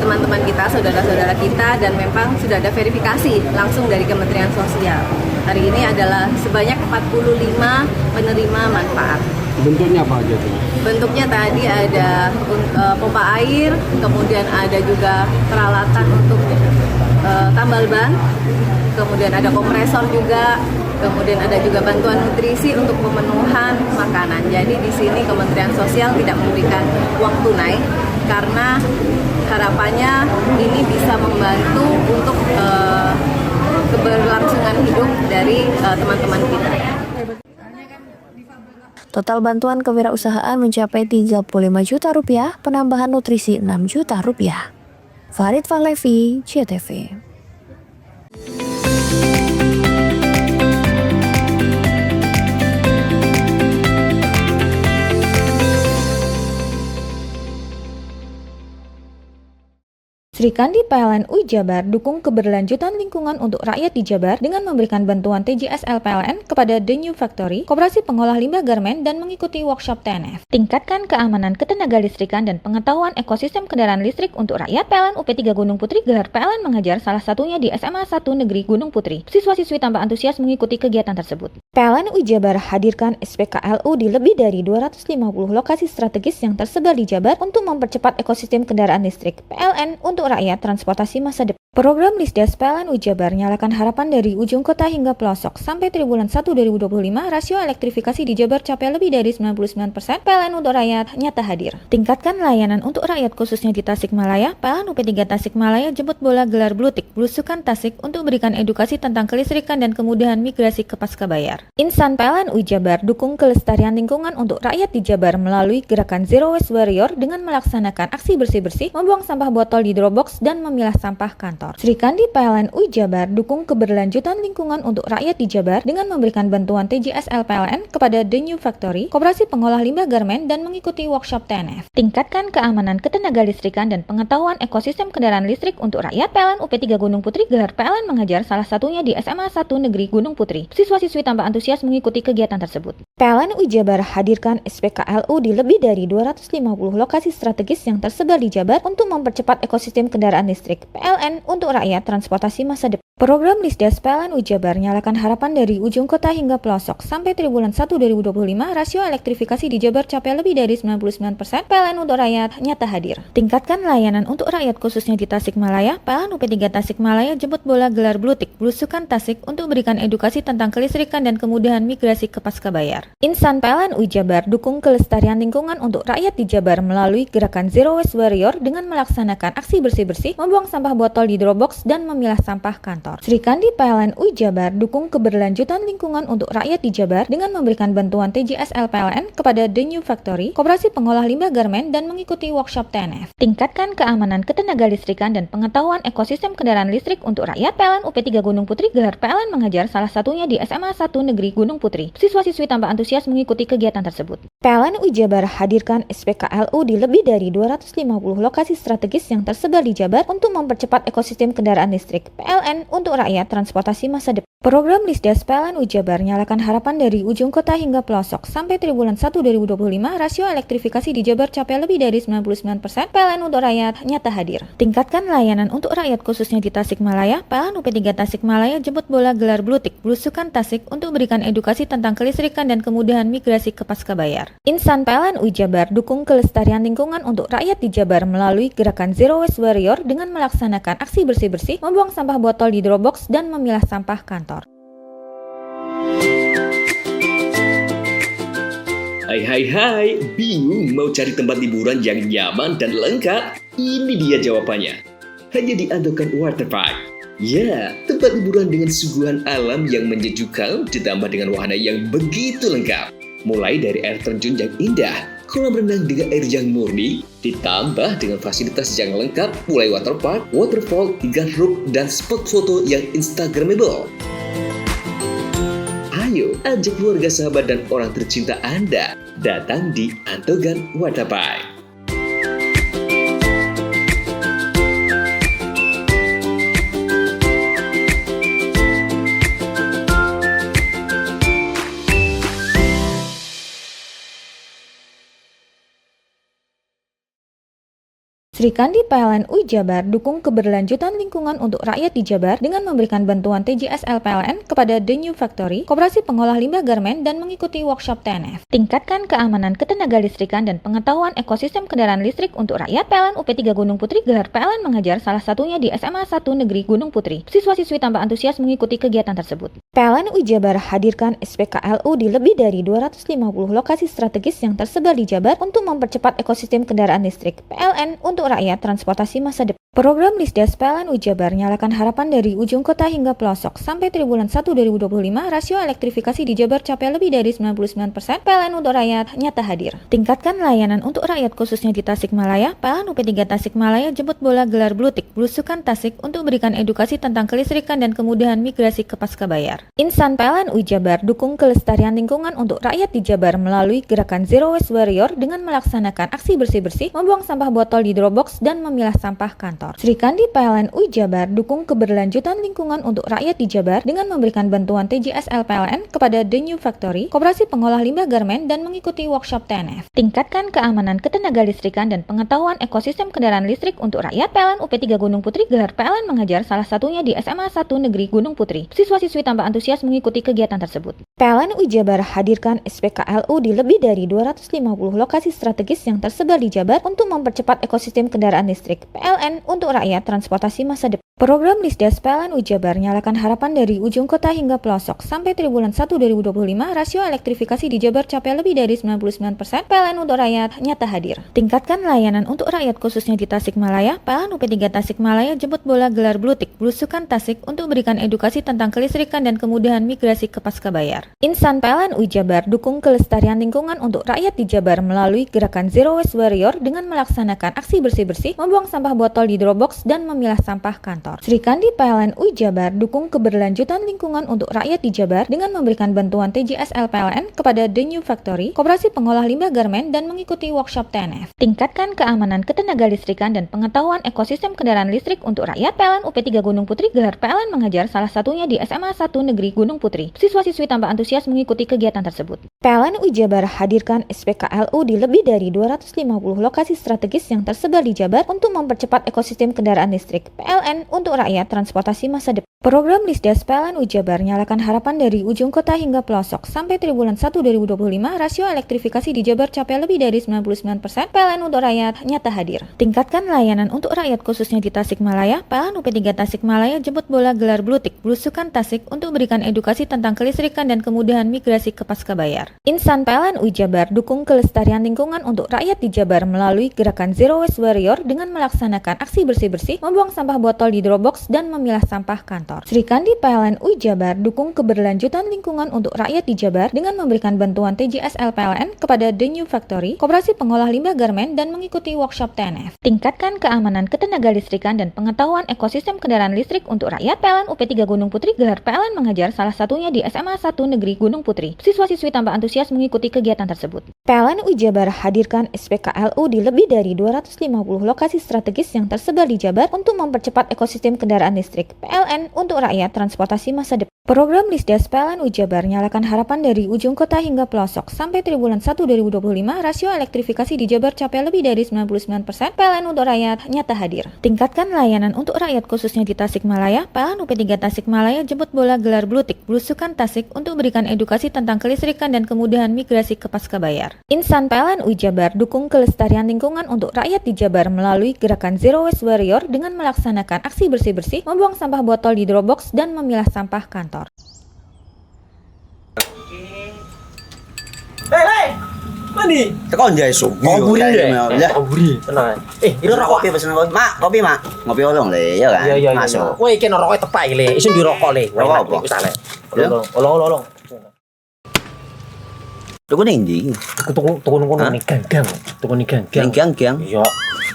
teman-teman kita, saudara-saudara kita, dan memang sudah ada verifikasi langsung dari Kementerian Sosial. Hari ini adalah sebanyak 45 penerima manfaat. Bentuknya apa aja tuh? Bentuknya tadi ada pompa air, kemudian ada juga peralatan untuk tambal ban, kemudian ada kompresor juga, kemudian ada juga bantuan nutrisi untuk pemenuhan makanan. Jadi di sini Kementerian Sosial tidak memberikan uang tunai karena harapannya ini bisa membantu untuk keberlangsungan hidup dari teman-teman kita. Total bantuan kewirausahaan mencapai 35 juta rupiah, penambahan nutrisi 6 juta rupiah. Farid Fahlevi, CTV. Sri Kandi PLN UI Jabar dukung keberlanjutan lingkungan untuk rakyat di Jabar dengan memberikan bantuan TJSL PLN kepada The New Factory, Koperasi Pengolah Limbah Garmen, dan mengikuti workshop TNF. Tingkatkan keamanan ketenaga listrikan dan pengetahuan ekosistem kendaraan listrik untuk rakyat. PLN UP3 Gunung Putri gelar PLN mengajar, salah satunya di SMA 1 Negeri Gunung Putri. Siswa-siswi tampak antusias mengikuti kegiatan tersebut. PLN UI Jabar hadirkan SPKLU di lebih dari 250 lokasi strategis yang tersebar di Jabar untuk mempercepat ekosistem kendaraan listrik. PLN untuk rakyat transportasi masa depan. Program Lisdas PLN UI Jabar nyalakan harapan dari ujung kota hingga pelosok. Sampai triwulan 1 2025, rasio elektrifikasi di Jabar capai lebih dari 99%. PLN untuk rakyat nyata hadir. Tingkatkan layanan untuk rakyat khususnya di Tasikmalaya. PLN UP3 Tasikmalaya jemput bola gelar Blutik Belusukan Tasik untuk berikan edukasi tentang kelistrikan dan kemudahan migrasi ke Pascabayar. Insan PLN UI Jabar dukung kelestarian lingkungan untuk rakyat di Jabar melalui gerakan Zero Waste Warrior dengan melaksanakan aksi bersih-bersih, membuang sampah botol di Dropbox dan memilah sampah kantor. Sri Kandi PLN UI Jabar dukung keberlanjutan lingkungan untuk rakyat di Jabar dengan memberikan bantuan TJSL PLN kepada The New Factory, Koperasi Pengolah Limbah Garmen, dan mengikuti workshop TNF. Tingkatkan keamanan ketenaga listrikan dan pengetahuan ekosistem kendaraan listrik untuk rakyat. PLN UP3 Gunung Putri gelar PLN mengajar, salah satunya di SMA 1 Negeri Gunung Putri. Siswa-siswi tampak antusias mengikuti kegiatan tersebut. PLN UI Jabar hadirkan SPKLU di lebih dari 250 lokasi strategis yang tersebar di Jabar untuk mempercepat ekosistem kendaraan listrik. PLN untuk rakyat transportasi masa depan. Program Lisdas PLN UI Jabar nyalakan harapan dari ujung kota hingga pelosok. Sampai triwulan 1 2025, rasio elektrifikasi di Jabar capai lebih dari 99%. PLN untuk rakyat nyata hadir. Tingkatkan layanan untuk rakyat khususnya di Tasikmalaya. PLN UP3 Tasikmalaya jemput bola gelar Blutik Belusukan Tasik untuk berikan edukasi tentang kelistrikan dan kemudahan migrasi ke Pascabayar. Insan PLN UI Jabar dukung kelestarian lingkungan untuk rakyat di Jabar melalui gerakan Zero Waste Warrior dengan melaksanakan aksi bersih-bersih, membuang sampah botol di Dropbox dan memilah sampah kantor. Sri Kandi PLN UI Jabar dukung keberlanjutan lingkungan untuk rakyat di Jabar dengan memberikan bantuan TJSL PLN kepada The New Factory, Koperasi Pengolah Limbah Garmen, dan mengikuti workshop TNF. Tingkatkan keamanan ketenaga listrikan dan pengetahuan ekosistem kendaraan listrik untuk rakyat. PLN UP3 Gunung Putri gelar PLN mengajar, salah satunya di SMA 1 Negeri Gunung Putri. Siswa-siswi tampak antusias mengikuti kegiatan tersebut. PLN UI Jabar hadirkan SPKLU di lebih dari 250 lokasi strategis yang tersebar di Jabar untuk mempercepat ekosistem kendaraan listrik. PLN untuk rakyat transportasi masa depan. Program Lisdas PLN UI Jabar nyalakan harapan dari ujung kota hingga pelosok. Sampai triwulan 1 2025, rasio elektrifikasi di Jabar capai lebih dari 99%. PLN untuk rakyat nyata hadir. Tingkatkan layanan untuk rakyat khususnya di Tasikmalaya. PLN UP3 Tasikmalaya jemput bola gelar Blutik Belusukan Tasik untuk berikan edukasi tentang kelistrikan dan kemudahan migrasi ke Pascabayar. Insan PLN UI Jabar dukung kelestarian lingkungan untuk rakyat di Jabar melalui gerakan Zero Waste Warrior dengan melaksanakan aksi bersih-bersih, membuang sampah botol di Dropbox dan memilah sampah kantor. Hai, bingung mau cari tempat liburan yang nyaman dan lengkap? Ini dia jawabannya. Hanya di Andokan Waterpark. Ya, tempat liburan dengan suguhan alam yang menyejukkan ditambah dengan wahana yang begitu lengkap. Mulai dari air terjun yang indah, kolam renang dengan air yang murni, ditambah dengan fasilitas yang lengkap mulai waterpark, waterfall, hingga roof dan spot foto yang instagramable. Ayo, ajak keluarga, sahabat, dan orang tercinta Anda datang di Andokan Waterpark. Sri Kandi PLN UI Jabar dukung keberlanjutan lingkungan untuk rakyat di Jabar dengan memberikan bantuan TJSL PLN kepada The New Factory, Koperasi Pengolah Limbah Garmen, dan mengikuti workshop TNF. Tingkatkan keamanan ketenaga listrikan dan pengetahuan ekosistem kendaraan listrik untuk rakyat. PLN UP3 Gunung Putri gelar PLN mengajar, salah satunya di SMA 1 Negeri Gunung Putri. Siswa-siswi tampak antusias mengikuti kegiatan tersebut. PLN UI Jabar hadirkan SPKLU di lebih dari 250 lokasi strategis yang tersebar di Jabar untuk mempercepat ekosistem kendaraan listrik. PLN untuk rakyat transportasi masa depan. Program Lisdes PLN Jabar nyalakan harapan dari ujung kota hingga pelosok. Sampai triwulan 1 2025, rasio elektrifikasi di Jabar capai lebih dari 99%. PLN untuk rakyat nyata hadir. Tingkatkan layanan untuk rakyat khususnya di Tasikmalaya. PLN UP3 Tasikmalaya jemput bola gelar blutik Blusukan Tasik untuk berikan edukasi tentang kelistrikan dan kemudahan migrasi ke Pascabayar. Insan PLN Jabar dukung kelestarian lingkungan untuk rakyat di Jabar melalui gerakan Zero Waste Warrior dengan melaksanakan aksi bersih-bersih, membuang sampah botol di Dropbox dan memilah sampah kantor. Sri Kandi PLN Jabar dukung keberlanjutan lingkungan untuk rakyat di Jabar dengan memberikan bantuan TJSL PLN kepada The New Factory, koperasi pengolah limbah garmen dan mengikuti workshop TNF. Tingkatkan keamanan ketenaga listrikan dan pengetahuan ekosistem kendaraan listrik untuk rakyat. PLN UP3 Gunung Putri gelar PLN mengajar salah satunya di SMA 1 Negeri Gunung Putri. Siswa-siswi tambah antusias mengikuti kegiatan tersebut. PLN Jabar hadirkan SPKLU di lebih dari 250 lokasi strategis yang tersebar di Jabar untuk mempercepat ekosistem kendaraan listrik. PLN untuk rakyat transportasi masa depan. Program Lisdes PLN Jabar nyalakan harapan dari ujung kota hingga pelosok. Sampai triwulan 1 2025, rasio elektrifikasi di Jabar capai lebih dari 99%. PLN untuk rakyat nyata hadir. Tingkatkan layanan untuk rakyat khususnya di Tasikmalaya. PLN UP3 Tasikmalaya jemput bola gelar blutik Blusukan Tasik untuk berikan edukasi tentang kelistrikan dan kemudahan migrasi ke Pascabayar. Insan PLN Jabar dukung kelestarian lingkungan untuk rakyat di Jabar melalui gerakan Zero Waste Warrior dengan melaksanakan aksi bersih-bersih, membuang sampah botol di Dropbox dan memilah sampah kantor. Sri Kandi PLN Jabar dukung keberlanjutan lingkungan untuk rakyat di Jabar dengan memberikan bantuan TJSL PLN kepada The New Factory, koperasi pengolah limbah garmen dan mengikuti workshop TNF. Tingkatkan keamanan ketenaga listrikan dan pengetahuan ekosistem kendaraan listrik untuk rakyat. PLN UP3 Gunung Putri gelar PLN mengajar salah satunya di SMA 1 Negeri Gunung Putri. Siswa-siswi tambah antusias mengikuti kegiatan tersebut. PLN Jabar hadirkan SPKLU di lebih dari 250 lokasi strategis yang tersebar di Jabar untuk mempercepat ekosistem kendaraan listrik. PLN untuk rakyat transportasi masa depan. Program Lisdes PLN Jabar nyalakan harapan dari ujung kota hingga pelosok. Sampai triwulan 1 2025, rasio elektrifikasi di Jabar capai lebih dari 99%. PLN untuk rakyat nyata hadir. Tingkatkan layanan untuk rakyat khususnya di Tasikmalaya. PLN UP3 Tasikmalaya jemput bola gelar blutik Blusukan Tasik untuk berikan edukasi tentang kelistrikan dan kemudahan migrasi ke Pascabayar. Insan PLN Jabar dukung kelestarian lingkungan untuk rakyat di Jabar melalui gerakan Zero Waste Warrior dengan melaksanakan aksi bersih-bersih, membuang sampah botol di Dropbox dan memilah sampah kantor. Sri Kandi PLN Jabar dukung keberlanjutan lingkungan untuk rakyat di Jabar dengan memberikan bantuan TJSL PLN kepada The New Factory, koperasi pengolah limbah garmen dan mengikuti workshop TNF. Tingkatkan keamanan ketenaga listrikan dan pengetahuan ekosistem kendaraan listrik untuk rakyat. PLN UP3 Gunung Putri gelar PLN mengajar salah satunya di SMA 1 Negeri Gunung Putri. Siswa-siswi tambah antusias mengikuti kegiatan tersebut. PLN Jabar hadirkan SPKLU di lebih dari 250 lokasi strategis yang tersebar di Jabar untuk mempercepat ekosistem kendaraan listrik. PLN untuk rakyat transportasi masa depan. Program Lisdes PLN Jabar nyalakan harapan dari ujung kota hingga pelosok. Sampai triwulan 1 2025, rasio elektrifikasi di Jabar capai lebih dari 99%. PLN untuk rakyat nyata hadir. Tingkatkan layanan untuk rakyat khususnya di Tasikmalaya. PLN UP3 Tasikmalaya jemput bola gelar blutik Blusukan Tasik untuk berikan edukasi tentang kelistrikan dan kemudahan migrasi ke Pascabayar. Insan PLN Jabar dukung kelestarian lingkungan untuk rakyat di Jabar melalui gerakan Zero Waste Warrior dengan melaksanakan aksi bersih-bersih, membuang sampah botol di Dropbox dan memilah sampah kantor. Hei, mandi. Tekan jaya su. Buri ya. Buri, tenang. Ini rokok. Kopi pesen kopi. Mak, kopi mak. Ngopi olong le, ya kan? Iya. Masuk. Woi, iki rokok tepak le. Isin di rokok le. Rokok apa? Wis ale. Olong. Tuku ning ndi? Tuku ngono ning gang. Tuku ning gang. Ning gang. Iya.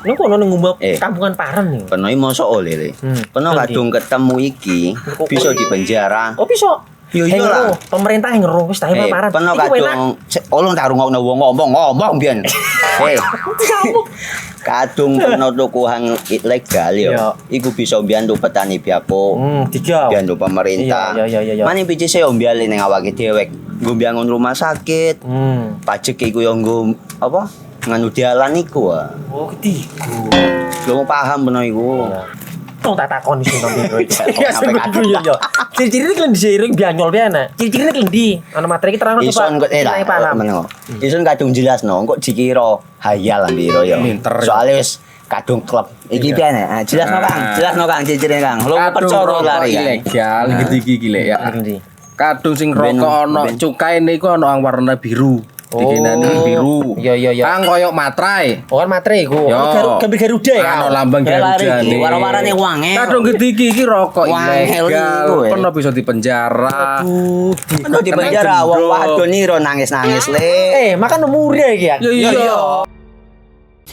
Ning kono ning ngombe kampungan Paren nih. Kena mosok oleh le. Kena kadung ketemu iki bisa dipenjara. Oh, bisa. Yo iya lah. Pemerintah yang ngeru wis tahe Paren. Kena kadung olong tak rungokno wong ngomong biyen. Kadung kena tuku hang ilegal yo. Iku bisa mbiyantu petani biako. Mbiyantu pemerintah. Iya. Mane pici se ombyale ning awake dhewek. Nggo mbiyangun rumah sakit. Pajak iku yo nggo apa? Nganu dalan iku. Oh, ketiku. Lu paham bener iku. Tong tak takoni sing nang biro iki. Iya. Ciri-cirine kan diseiring bianyol piana. Ciri-cirine klendi. Ana materi iki terang coba. Ison kok meneng. Ison kadung jelasno kok dikira hayal biro yo. Soale wis kadung klub. Iki piana? Jelasno Kang ciri-cirine Kang. Lu percaya lari ilegal iki lek ya. Kadung sing rokok ana cukaine iku ana warna biru. dikinani biru. Iya. Kang koyo matrai. Oh kan matre iku. Yo. Gambar Garuda ya. Ano lambang Garuda nih. Warna-warnane wangel. Kadang iki rokok Wangel ilegal. iku, Pernah bisa dipenjara. Ono di penjara wong wadon niro nangis-nangis le. Makan umur iki ya. Iya.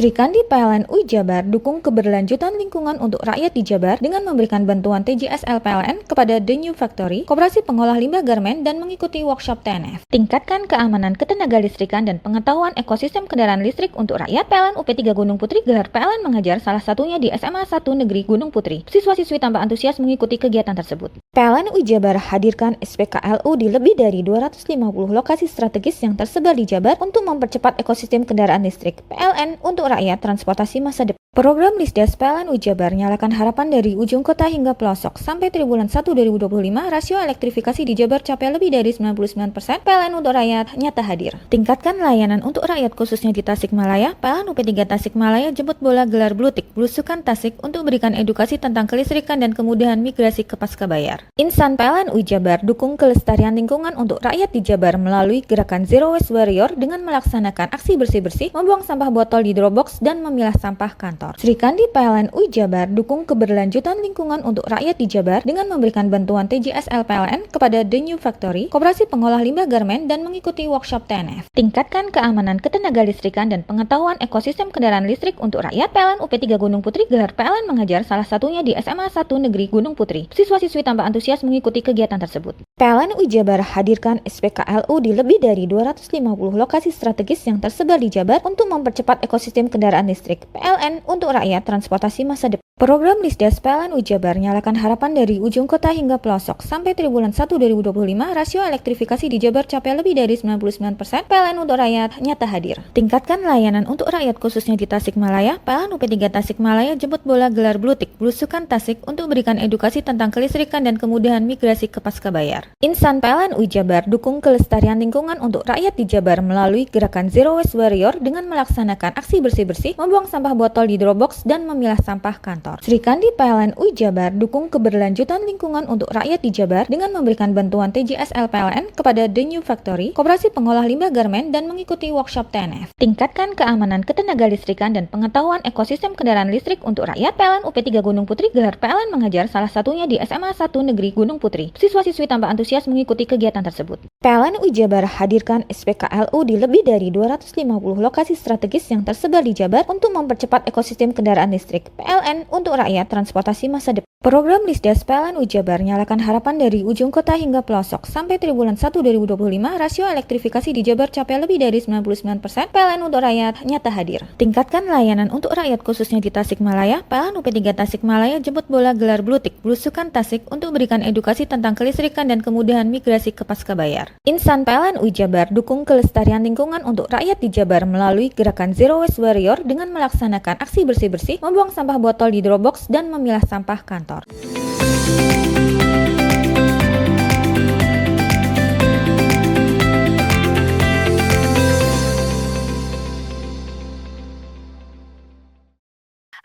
Sri Kandi PLN UI Jabar dukung keberlanjutan lingkungan untuk rakyat di Jabar dengan memberikan bantuan TJSL PLN kepada The New Factory, Koperasi Pengolah Limbah Garmen, dan mengikuti workshop TNF. Tingkatkan keamanan ketenagalistrikan dan pengetahuan ekosistem kendaraan listrik untuk rakyat. PLN UP3 Gunung Putri gelar PLN mengajar salah satunya di SMA 1 Negeri Gunung Putri. Siswa-siswi tampak antusias mengikuti kegiatan tersebut. PLN UI Jabar hadirkan SPKLU di lebih dari 250 lokasi strategis yang tersebar di Jabar untuk mempercepat ekosistem kendaraan listrik. PLN untuk rakyat transportasi masa depan. Program Lisdes PLN UI Jabar nyalakan harapan dari ujung kota hingga pelosok. Sampai triwulan 1 2025, rasio elektrifikasi di Jabar capai lebih dari 99%. PLN untuk rakyat nyata hadir. Tingkatkan layanan untuk rakyat khususnya di Tasikmalaya. PLN UP3 Tasikmalaya jemput bola gelar Blutik Belusukan Tasik untuk berikan edukasi tentang kelistrikan dan kemudahan migrasi ke Pascabayar. Insan PLN UI Jabar dukung kelestarian lingkungan untuk rakyat di Jabar melalui gerakan Zero Waste Warrior dengan melaksanakan aksi bersih-bersih, membuang sampah botol di Dropbox dan memilah sampah kantor. Sri Kandi PLN UI Jabar dukung keberlanjutan lingkungan untuk rakyat di Jabar dengan memberikan bantuan TJSL PLN kepada The New Factory, Koperasi Pengolah Limbah Garmen, dan mengikuti workshop TNF. Tingkatkan keamanan ketenagalistrikan dan pengetahuan ekosistem kendaraan listrik untuk rakyat. PLN UP3 Gunung Putri gelar PLN mengajar salah satunya di SMA 1 Negeri Gunung Putri. Siswa-siswi tampak antusias mengikuti kegiatan tersebut. PLN UI Jabar hadirkan SPKLU di lebih dari 250 lokasi strategis yang tersebar di Jabar untuk mempercepat ekosistem kendaraan listrik. PLN untuk rakyat transportasi masa depan. Program Lisdes PLN UI Jabar nyalakan harapan dari ujung kota hingga pelosok. Sampai triwulan 1 2025, rasio elektrifikasi di Jabar capai lebih dari 99%. PLN untuk rakyat nyata hadir. Tingkatkan layanan untuk rakyat khususnya di Tasikmalaya. PLN UP3 Tasikmalaya jemput bola gelar Blutik Belusukan Tasik untuk berikan edukasi tentang kelistrikan dan kemudahan migrasi ke Pascabayar. Insan PLN UI Jabar dukung kelestarian lingkungan untuk rakyat di Jabar melalui gerakan Zero Waste Warrior dengan melaksanakan aksi bersih-bersih, membuang sampah botol di Dropbox dan memilah sampah kantor. Sri Kandi PLN UI Jabar dukung keberlanjutan lingkungan untuk rakyat di Jabar dengan memberikan bantuan TJSL PLN kepada The New Factory, Koperasi Pengolah Limbah Garmen, dan mengikuti workshop TNF. Tingkatkan keamanan ketenagalistrikan dan pengetahuan ekosistem kendaraan listrik untuk rakyat. PLN UP3 Gunung Putri gelar PLN mengajar salah satunya di SMA 1 Negeri Gunung Putri. Siswa-siswi tampak antusias mengikuti kegiatan tersebut. PLN UI Jabar hadirkan SPKLU di lebih dari 250 lokasi strategis yang tersebar di Jabar untuk mempercepat ekosistem kendaraan listrik. PLN untuk rakyat transportasi masa depan. Program Lisdes PLN UI Jabar nyalakan harapan dari ujung kota hingga pelosok. Sampai triwulan 1 2025, rasio elektrifikasi di Jabar capai lebih dari 99%. PLN untuk rakyat nyata hadir. Tingkatkan layanan untuk rakyat khususnya di Tasikmalaya. PLN UP3 Tasikmalaya jemput bola gelar Blutik Belusukan Tasik untuk berikan edukasi tentang kelistrikan dan kemudahan migrasi ke Pascabayar. Insan PLN UI Jabar dukung kelestarian lingkungan untuk rakyat di Jabar melalui gerakan Zero Waste Warrior dengan melaksanakan aksi bersih-bersih, membuang sampah botol di Dropbox dan memilah sampah kantor.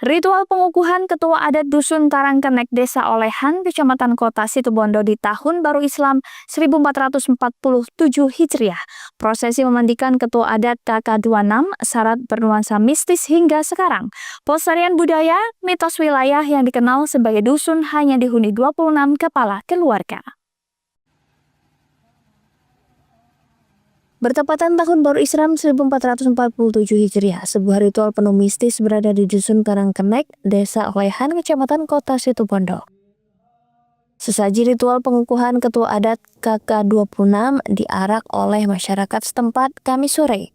Ritual pengukuhan Ketua Adat Dusun Karangkenek Desa Olehan, Kecamatan Kota Situbondo di Tahun Baru Islam 1447 Hijriah. Prosesi memandikan Ketua Adat KK26 syarat bernuansa mistis hingga sekarang. Pelestarian budaya, mitos wilayah yang dikenal sebagai dusun hanya dihuni 26 kepala keluarga. Bertepatan Tahun Baru Islam 1447 Hijriah, sebuah ritual penuh mistis berada di Dusun Karangkenek, Desa Olehan, Kecamatan Kota Situbondo. Sesaji ritual pengukuhan Ketua Adat KK26 diarak oleh masyarakat setempat Kamis sore.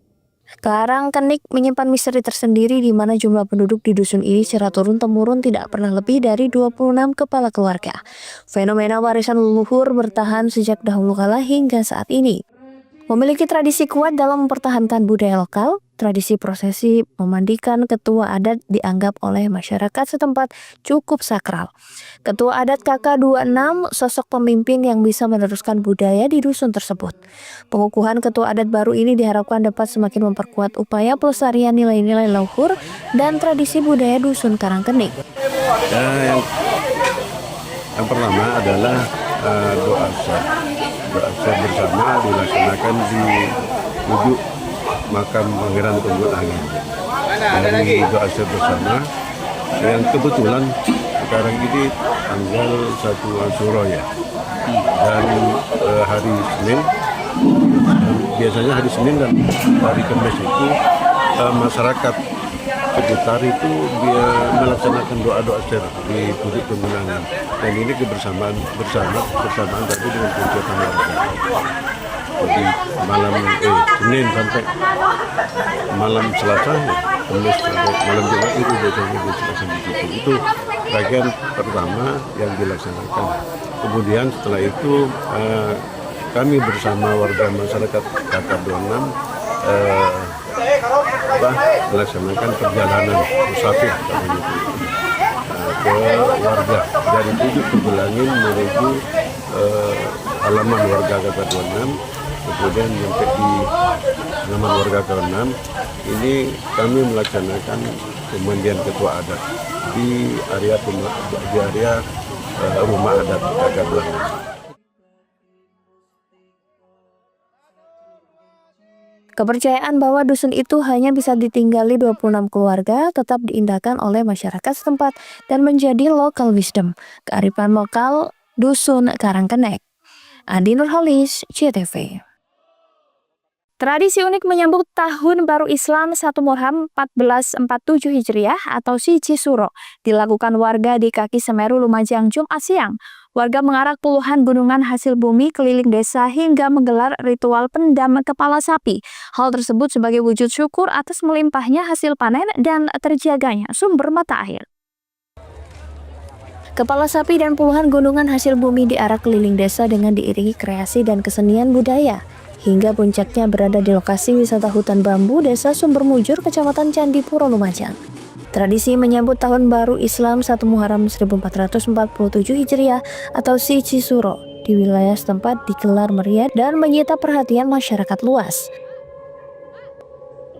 Karangkenik menyimpan misteri tersendiri di mana jumlah penduduk di dusun ini secara turun-temurun tidak pernah lebih dari 26 kepala keluarga. Fenomena warisan leluhur bertahan sejak dahulu kala hingga saat ini. Memiliki tradisi kuat dalam mempertahankan budaya lokal, tradisi prosesi memandikan ketua adat dianggap oleh masyarakat setempat cukup sakral. Ketua adat KK26 sosok pemimpin yang bisa meneruskan budaya di dusun tersebut. Pengukuhan ketua adat baru ini diharapkan dapat semakin memperkuat upaya pelestarian nilai-nilai leluhur dan tradisi budaya dusun Karangkenik. Yang pertama adalah doa sah bersama dilaksanakan di wujud makam Pangeran Tunggul Angin. Dari doa bersama yang kebetulan sekarang ini tanggal 1 Asyura ya. Dan hari Senin, biasanya hari Senin dan hari Kamis itu masyarakat sekitar itu dia melaksanakan doa-doa sir di Bukit Pemenangan. Dan ini bersamaan tapi dengan kegiatan warga. Jadi Senin sampai malam Selasa, Kamis sampai malam Jumat itu biasanya dilaksanakan di situ. Itu bagian pertama yang dilaksanakan. Kemudian setelah itu kami bersama warga masyarakat KK26 melaksanakan perjalanan musafir ke warga dari Pujuk Tugulangin menuju halaman warga KK26, kemudian sampai di halaman warga KK6 ini kami melaksanakan pemandian ketua adat di area rumah adat KK26. Kepercayaan bahwa dusun itu hanya bisa ditinggali 26 keluarga tetap diindahkan oleh masyarakat setempat dan menjadi local wisdom, kearifan lokal Dusun Karangkenek. Andi Nurholis, CTV. Tradisi unik menyambut Tahun Baru Islam 1 Muharram 1447 Hijriah atau Siji Suro dilakukan warga di kaki Semeru Lumajang Jumat siang. Warga mengarak puluhan gunungan hasil bumi keliling desa hingga menggelar ritual pendam kepala sapi. Hal tersebut sebagai wujud syukur atas melimpahnya hasil panen dan terjaganya sumber mata air. Kepala sapi dan puluhan gunungan hasil bumi diarak keliling desa dengan diiringi kreasi dan kesenian budaya. Hingga puncaknya berada di lokasi wisata hutan bambu Desa Sumbermujur, Kecamatan Candipuro, Lumajang. Tradisi menyambut Tahun Baru Islam 1 Muharram 1447 Hijriah atau Siji Suro di wilayah setempat digelar meriah dan menyita perhatian masyarakat luas.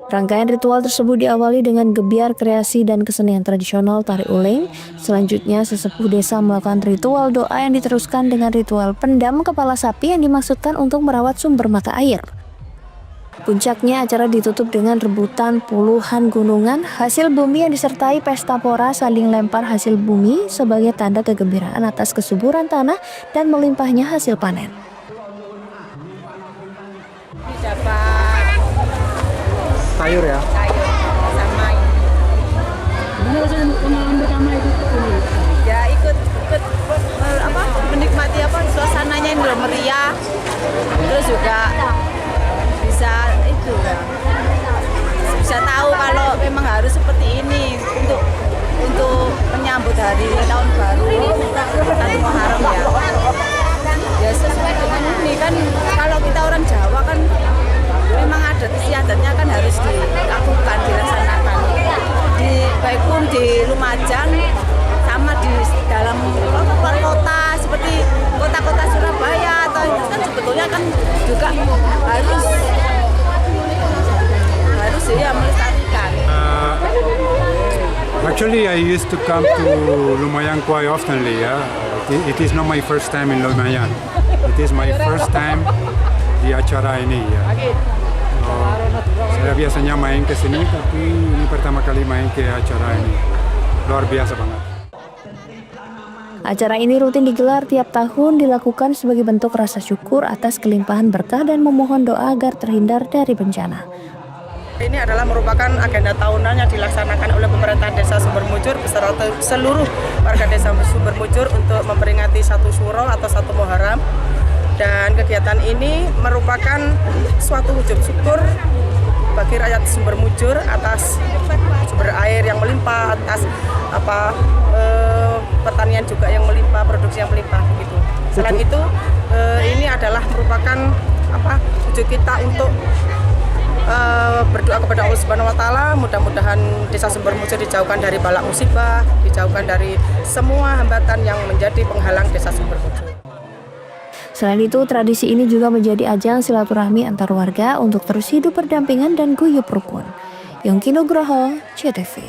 Rangkaian ritual tersebut diawali dengan gebiar kreasi dan kesenian tradisional tari uling. Selanjutnya, sesepuh desa melakukan ritual doa yang diteruskan dengan ritual pendam kepala sapi yang dimaksudkan untuk merawat sumber mata air. Puncaknya acara ditutup dengan rebutan puluhan gunungan hasil bumi yang disertai pesta pora saling lempar hasil bumi sebagai tanda kegembiraan atas kesuburan tanah dan melimpahnya hasil panen. Sayur ya? Sayur sama pengalaman pertama itu ya ikut menikmati suasananya yang meriah, terus juga bisa tahu kalau memang harus seperti ini untuk menyambut hari tahun baru 1 Muharram ya sesuai dengan ini kan. Kalau kita orang Jawa kan memang adat istiadatnya kan harus dilakukan, dilaksanakan. Baik pun di Lumajang sama di dalam luar kota seperti kota-kota Surabaya atau itu kan sebetulnya kan juga harus ya melestarikan. Actually, I used to come to Lumayan quite oftenly. It is not my first time in Lumayan. It is my first time di acara ini ya. Saya biasanya main ke sini, tapi ini pertama kali main ke acara ini. Luar biasa banget. Acara ini rutin digelar tiap tahun, dilakukan sebagai bentuk rasa syukur atas kelimpahan berkah dan memohon doa agar terhindar dari bencana. Ini adalah merupakan agenda tahunan yang dilaksanakan oleh pemerintah Desa Sumbermujur beserta seluruh warga Desa Sumbermujur untuk memperingati 1 Syuro atau 1 Muharram. Dan kegiatan ini merupakan suatu wujud syukur bagi rakyat Sumbermujur atas sumber air yang melimpah, atas pertanian juga yang melimpah, produksi yang melimpah gitu. Selain itu, ini adalah merupakan wujud kita untuk berdoa kepada Allah Subhanahu wa Ta'ala. Mudah-mudahan Desa Sumbermujur dijauhkan dari balak musibah, dijauhkan dari semua hambatan yang menjadi penghalang Desa Sumbermujur. Selain itu, tradisi ini juga menjadi ajang silaturahmi antar warga untuk terus hidup berdampingan dan guyup rukun. Yongki Nugroho, CTV.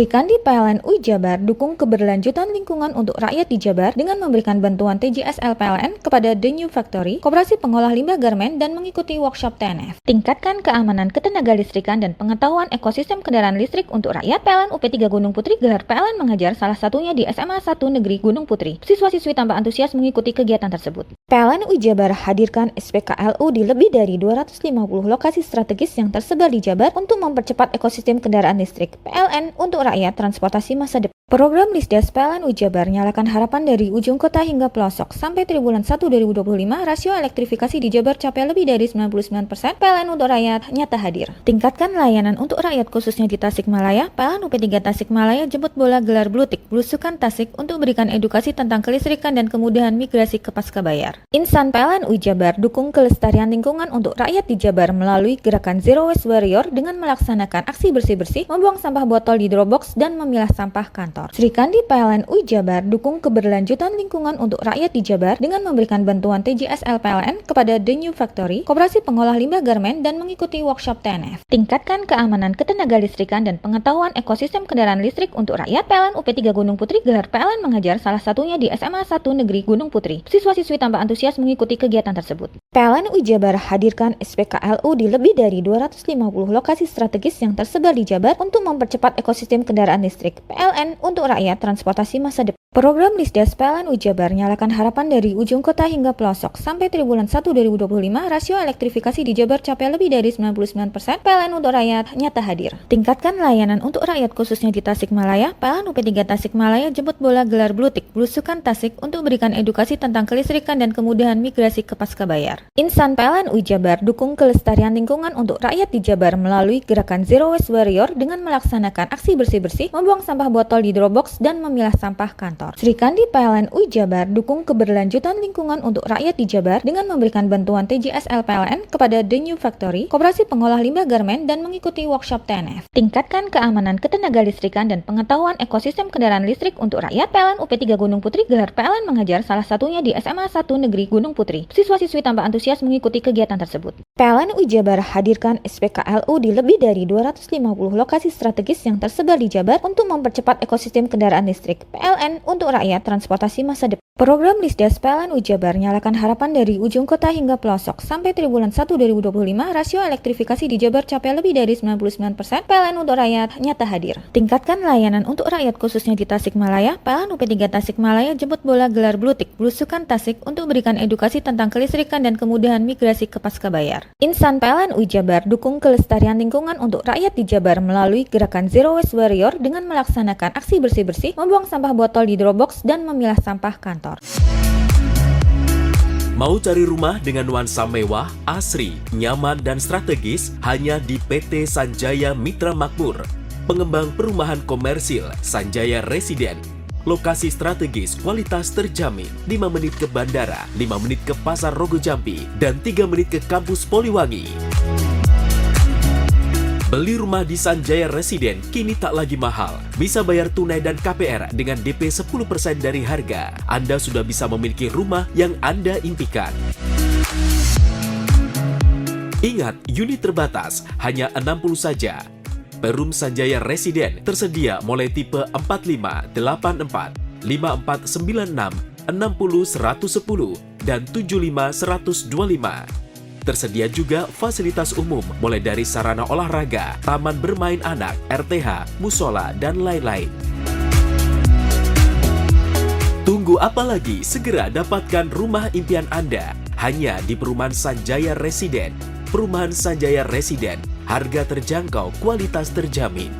Sri Kandi PLN UI Jabar dukung keberlanjutan lingkungan untuk rakyat di Jabar dengan memberikan bantuan TJSL PLN kepada The New Factory, Koperasi Pengolah Limbah Garmen, dan mengikuti workshop TNF. Tingkatkan keamanan ketenaga listrikan dan pengetahuan ekosistem kendaraan listrik untuk rakyat. PLN UP3 Gunung Putri gelar PLN mengajar, salah satunya di SMA 1 Negeri Gunung Putri. Siswa-siswi tambah antusias mengikuti kegiatan tersebut. PLN UI Jabar hadirkan SPKLU di lebih dari 250 lokasi strategis yang tersebar di Jabar untuk mempercepat ekosistem kendaraan listrik. PLN untuk rakyat transportasi masa depan. Program Lisdas PLN UI Jabar nyalakan harapan dari ujung kota hingga pelosok. Sampai triwulan 1 2025, rasio elektrifikasi di Jabar capai lebih dari 99%. PLN untuk rakyat nyata hadir. Tingkatkan layanan untuk rakyat khususnya di Tasikmalaya. PLN UP3 Tasikmalaya jemput bola gelar Blutik Belusukan Tasik untuk berikan edukasi tentang kelistrikan dan kemudahan migrasi ke Pascabayar. Insan PLN UI Jabar dukung kelestarian lingkungan untuk rakyat di Jabar melalui gerakan Zero Waste Warrior dengan melaksanakan aksi bersih-bersih, membuang sampah botol di Dropbox, dan memilah sampah kantor. Sri Kandi PLN UI Jabar dukung keberlanjutan lingkungan untuk rakyat di Jabar dengan memberikan bantuan TJSL PLN kepada The New Factory, Koperasi Pengolah Limbah Garmen, dan mengikuti workshop TNF. Tingkatkan keamanan ketenaga listrikan dan pengetahuan ekosistem kendaraan listrik untuk rakyat. PLN UP3 Gunung Putri gelar PLN mengajar, salah satunya di SMA 1 Negeri Gunung Putri. Siswa-siswi tambah antusias mengikuti kegiatan tersebut. PLN UI Jabar hadirkan SPKLU di lebih dari 250 lokasi strategis yang tersebar di Jabar untuk mempercepat ekosistem kendaraan listrik. PLN untuk rakyat transportasi masa depan. Program Lisdas PLN UI Jabar nyalakan harapan dari ujung kota hingga pelosok. Sampai triwulan 1 2025, rasio elektrifikasi di Jabar capai lebih dari 99%. PLN untuk rakyat nyata hadir. Tingkatkan layanan untuk rakyat khususnya di Tasikmalaya. PLN UP3 Tasikmalaya jemput bola gelar Blutik Belusukan Tasik untuk berikan edukasi tentang kelistrikan dan kemudahan migrasi ke Pascabayar. Insan PLN UI Jabar dukung kelestarian lingkungan untuk rakyat di Jabar melalui gerakan Zero Waste Warrior dengan melaksanakan aksi bersih-bersih, membuang sampah botol di Dropbox, dan memilah sampah kantor. Sri Kandi PLN UI Jabar dukung keberlanjutan lingkungan untuk rakyat di Jabar dengan memberikan bantuan TJSL PLN kepada The New Factory, Koperasi Pengolah Limbah Garmen, dan mengikuti workshop TNF. Tingkatkan keamanan ketenaga listrikan dan pengetahuan ekosistem kendaraan listrik untuk rakyat. PLN UP3 Gunung Putri gelar PLN mengajar, salah satunya di SMA 1 Negeri Gunung Putri. Siswa-siswi tambah antusias mengikuti kegiatan tersebut. PLN UI Jabar hadirkan SPKLU di lebih dari 250 lokasi strategis yang tersebar di Jabar untuk mempercepat ekosistem kendaraan listrik. PLN untuk rakyat transportasi masa depan. Program Lisdas PLN UI Jabar nyalakan harapan dari ujung kota hingga pelosok. Sampai triwulan 1 2025, rasio elektrifikasi di Jabar capai lebih dari 99%. PLN untuk rakyat nyata hadir. Tingkatkan layanan untuk rakyat khususnya di Tasikmalaya. PLN UP3 Tasikmalaya jemput bola gelar Blutik Belusukan Tasik untuk berikan edukasi tentang kelistrikan dan kemudahan migrasi ke Pascabayar. Insan PLN UI Jabar dukung kelestarian lingkungan untuk rakyat di Jabar melalui gerakan Zero Waste Warrior dengan melaksanakan aksi bersih-bersih, membuang sampah botol di Dropbox, dan memilah sampah kantor. Mau cari rumah dengan nuansa mewah, asri, nyaman, dan strategis hanya di PT Sanjaya Mitra Makmur. Pengembang perumahan komersil Sanjaya Residen. Lokasi strategis, kualitas terjamin. 5 menit ke bandara, 5 menit ke Pasar Rogo Jampi, dan 3 menit ke kampus Poliwangi. Beli rumah di Sanjaya Residen kini tak lagi mahal. Bisa bayar tunai dan KPR dengan DP 10% dari harga. Anda sudah bisa memiliki rumah yang Anda impikan. Ingat, unit terbatas, hanya 60 saja. Perum Sanjaya Residen tersedia mulai tipe 45, 84, 5496, 60 110, dan 75 125. Tersedia juga fasilitas umum mulai dari sarana olahraga, taman bermain anak, RTH, musola, dan lain-lain. Tunggu apa lagi? Segera dapatkan rumah impian Anda hanya di Perumahan Sanjaya Residen. Perumahan Sanjaya Residen, harga terjangkau, kualitas terjamin.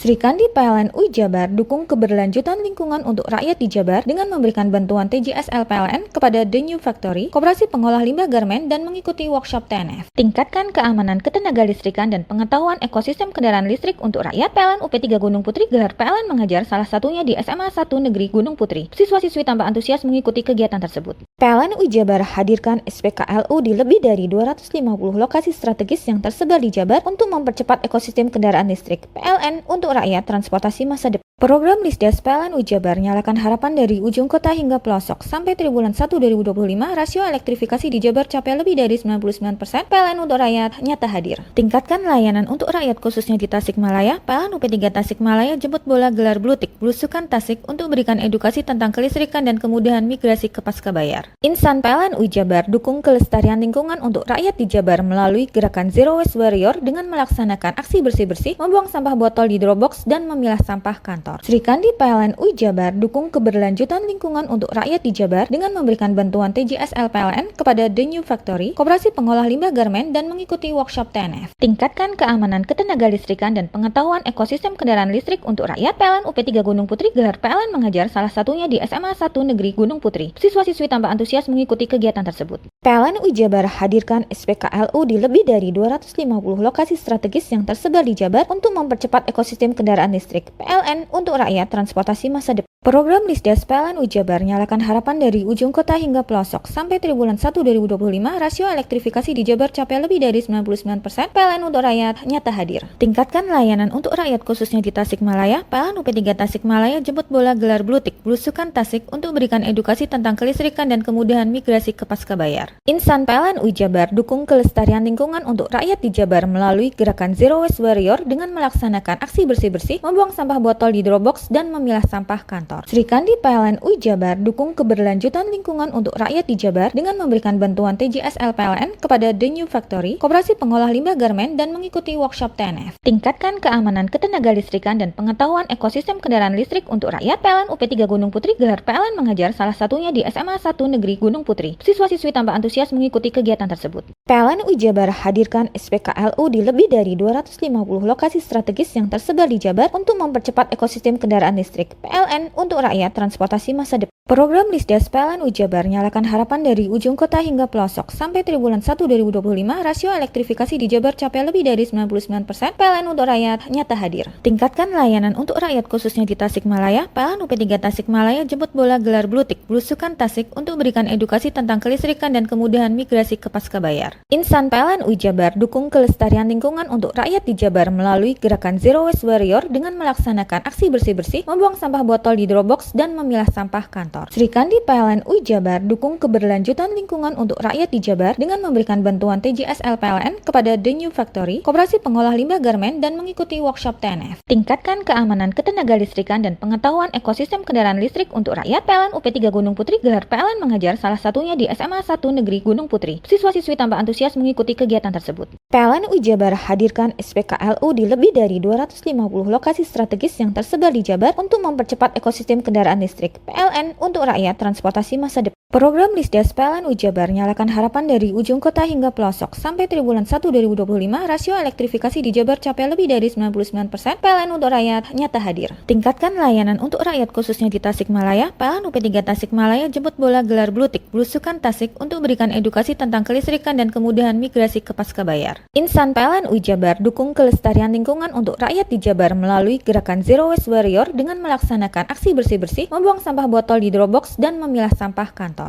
Sri Kandi PLN UI Jabar dukung keberlanjutan lingkungan untuk rakyat di Jabar dengan memberikan bantuan TJSL PLN kepada The New Factory, Koperasi Pengolah Limbah Garmen, dan mengikuti workshop TNF. Tingkatkan keamanan ketenaga listrikan dan pengetahuan ekosistem kendaraan listrik untuk rakyat. PLN UP3 Gunung Putri gelar PLN mengajar, salah satunya di SMA 1 Negeri Gunung Putri. Siswa-siswi tambah antusias mengikuti kegiatan tersebut. PLN UI Jabar hadirkan SPKLU di lebih dari 250 lokasi strategis yang tersebar di Jabar untuk mempercepat ekosistem kendaraan listrik. PLN untuk rakyat transportasi masa depan. Program Lisdes PLN Jabar nyalakan harapan dari ujung kota hingga pelosok. Sampai triwulan 1 2025, rasio elektrifikasi di Jabar capai lebih dari 99%. PLN untuk rakyat nyata hadir. Tingkatkan layanan untuk rakyat khususnya di Tasikmalaya. PLN UP3 Tasikmalaya jemput bola gelar blutik Blusukan Tasik untuk berikan edukasi tentang kelistrikan dan kemudahan migrasi ke Pascabayar. Insan PLN Jabar dukung kelestarian lingkungan untuk rakyat di Jabar melalui gerakan Zero Waste Warrior dengan melaksanakan aksi bersih-bersih, membuang sampah botol di Dropbox dan memilah sampah kantor. Sri Kandi PLN Jabar dukung keberlanjutan lingkungan untuk rakyat di Jabar dengan memberikan bantuan TJSL PLN kepada The New Factory, Koperasi Pengolah Limbah Garmen dan mengikuti workshop TNF. Tingkatkan keamanan ketenaga listrikan dan pengetahuan ekosistem kendaraan listrik untuk rakyat. PLN UP3 Gunung Putri gelar PLN mengajar salah satunya di SMA 1 Negeri Gunung Putri. Siswa-siswi tambah antusias mengikuti kegiatan tersebut. PLN Jabar hadirkan SPKLU di lebih dari 250 lokasi strategis yang tersebar di Jabar untuk mempercepat ekosistem kendaraan listrik. PLN untuk rakyat transportasi masa depan. Program Lisdes PLN Jabar nyalakan harapan dari ujung kota hingga pelosok. Sampai triwulan 1 2025, rasio elektrifikasi di Jabar capai lebih dari 99%. PLN untuk rakyat nyata hadir. Tingkatkan layanan untuk rakyat khususnya di Tasikmalaya. PLN UP3 Tasikmalaya jemput bola gelar blutik Blusukan Tasik untuk berikan edukasi tentang kelistrikan dan kemudahan migrasi ke Pascabayar. Insan PLN Jabar dukung kelestarian lingkungan untuk rakyat di Jabar melalui gerakan Zero Waste Warrior dengan melaksanakan aksi bersih-bersih, membuang sampah botol di Dropbox dan memilah sampah kantor. Sri Kandi PLN Jabar dukung keberlanjutan lingkungan untuk rakyat di Jabar dengan memberikan bantuan TJSL PLN kepada The New Factory, Koperasi Pengolah Limbah Garmen dan mengikuti workshop TNF. Tingkatkan keamanan ketenaga listrikan dan pengetahuan ekosistem kendaraan listrik untuk rakyat. PLN UP3 Gunung Putri gelar PLN mengajar salah satunya di SMA 1 Negeri Gunung Putri. Siswa-siswi tambah antusias mengikuti kegiatan tersebut. PLN Jabar hadirkan SPKLU di lebih dari 250 lokasi strategis yang tersebar di Jabar untuk mempercepat ekosistem kendaraan listrik. PLN untuk rakyat transportasi masa depan. Program Lisdes PLN Jabar nyalakan harapan dari ujung kota hingga pelosok. Sampai triwulan 1 2025, rasio elektrifikasi di Jabar capai lebih dari 99%. PLN untuk rakyat nyata hadir. Tingkatkan layanan untuk rakyat khususnya di Tasikmalaya. PLN UP3 Tasikmalaya jemput bola gelar blutik Blusukan Tasik untuk berikan edukasi tentang kelistrikan dan kemudahan migrasi ke Pascabayar. Insan PLN Jabar dukung kelestarian lingkungan untuk rakyat di Jabar melalui gerakan Zero Waste Warrior dengan melaksanakan aksi bersih-bersih, membuang sampah botol di Dropbox dan memilah sampah kantor. Sri Kandi PLN Jabar dukung keberlanjutan lingkungan untuk rakyat di Jabar dengan memberikan bantuan TJSL PLN kepada The New Factory, Koperasi Pengolah Limbah Garmen dan mengikuti workshop TNF. Tingkatkan keamanan ketenaga listrikan dan pengetahuan ekosistem kendaraan listrik untuk rakyat. PLN UP3 Gunung Putri gelar PLN mengajar salah satunya di SMA 1 Negeri Gunung Putri. Siswa-siswi tambah antusias mengikuti kegiatan tersebut. PLN Jabar hadirkan SPKLU di lebih dari 250 lokasi strategis yang tersebar di Jabar untuk mempercepat ekosistem kendaraan listrik. PLN untuk rakyat transportasi masa depan. Program Lisdes PLN Jabar nyalakan harapan dari ujung kota hingga pelosok. Sampai triwulan 1 2025, rasio elektrifikasi di Jabar capai lebih dari 99%. PLN untuk rakyat nyata hadir. Tingkatkan layanan untuk rakyat khususnya di Tasikmalaya. PLN UP3 Tasikmalaya jemput bola gelar blutik Blusukan Tasik untuk berikan edukasi tentang kelistrikan dan kemudahan migrasi ke Pascabayar. Insan PLN Jabar dukung kelestarian lingkungan untuk rakyat di Jabar melalui gerakan Zero Waste Warrior dengan melaksanakan aksi bersih-bersih, membuang sampah botol di Dropbox dan memilah sampah kantor.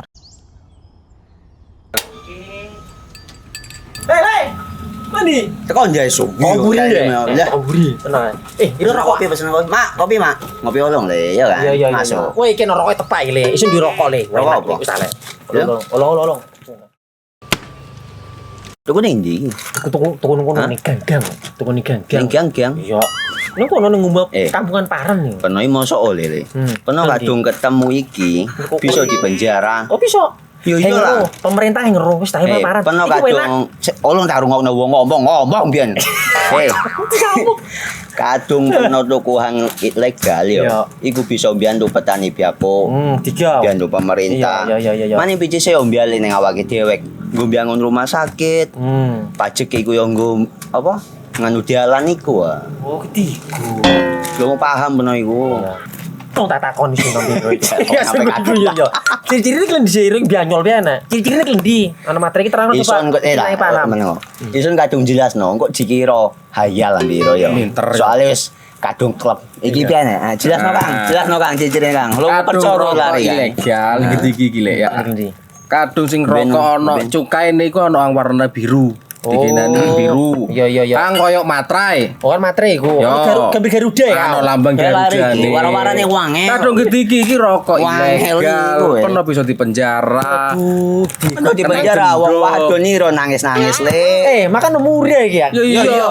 Hei, mandi. Tekan jaya su. Buri deh. Buri, tenang. Ini rokok. Kopi pesen kopi. Mak, kopi mak. Ngopi olong le, ya kan? Iya. Masuk. Woi, kena rokok tepak le. Isun dirokok le. Rokok apa? Wis ale. Olong. Tuku ning ndi? Tuku nang gang. Tuku ning gang. Gang. Iya. Nang kono nang ngumap kampungan Paren nih. Peno iki mosok oleh le. Peno kadung ketemu iki bisa dipenjara. Oh, bisa. Yo iya lah. Pemerintah yang ngeru wis tahe Paren. Peno kadung olong tak rungokno wong ngomong biyen. Kadung peno tuku hang ilegal yo. Iku bisa mbiyantu petani biako. Mbiyantu pemerintah. Iya. Mane pici se ombyale ning awake dhewek. Nggo mbiyangun rumah sakit. Pajak iku yo nggo apa? Nganu dalan iku. Oh, ketiku. Lu paham peno iku. Tong tak takon iso nang biro iki. Sampai kadung yo. Ciri-ciri iki diseiring bianyol piye ana. Ciri-cirine klendi. Ana materi iki terang Ison kok meneng. Ison kadung jelasno kok dikira hayal nang biro yo. Soale wis kadung klub. Iki piye nek? Jelasno Kang, ciri-cirine Kang. Lu percaya lari ilegal iki le ya. Kadung sing rokok ana cukaine iku ana warna biru. dikinani biru. Iya. Kang koyok matrai. Oh kan matrai iku. Gambar Garuda ya. Ano lambang Garuda nih. Warna-warnane wangel. Kadung iki rokok Wangel ilegal. iku, Kono bisa dipenjara. Kono dipenjara wong wadon niro nangis-nangis le. Makan umure iki ya. Iya.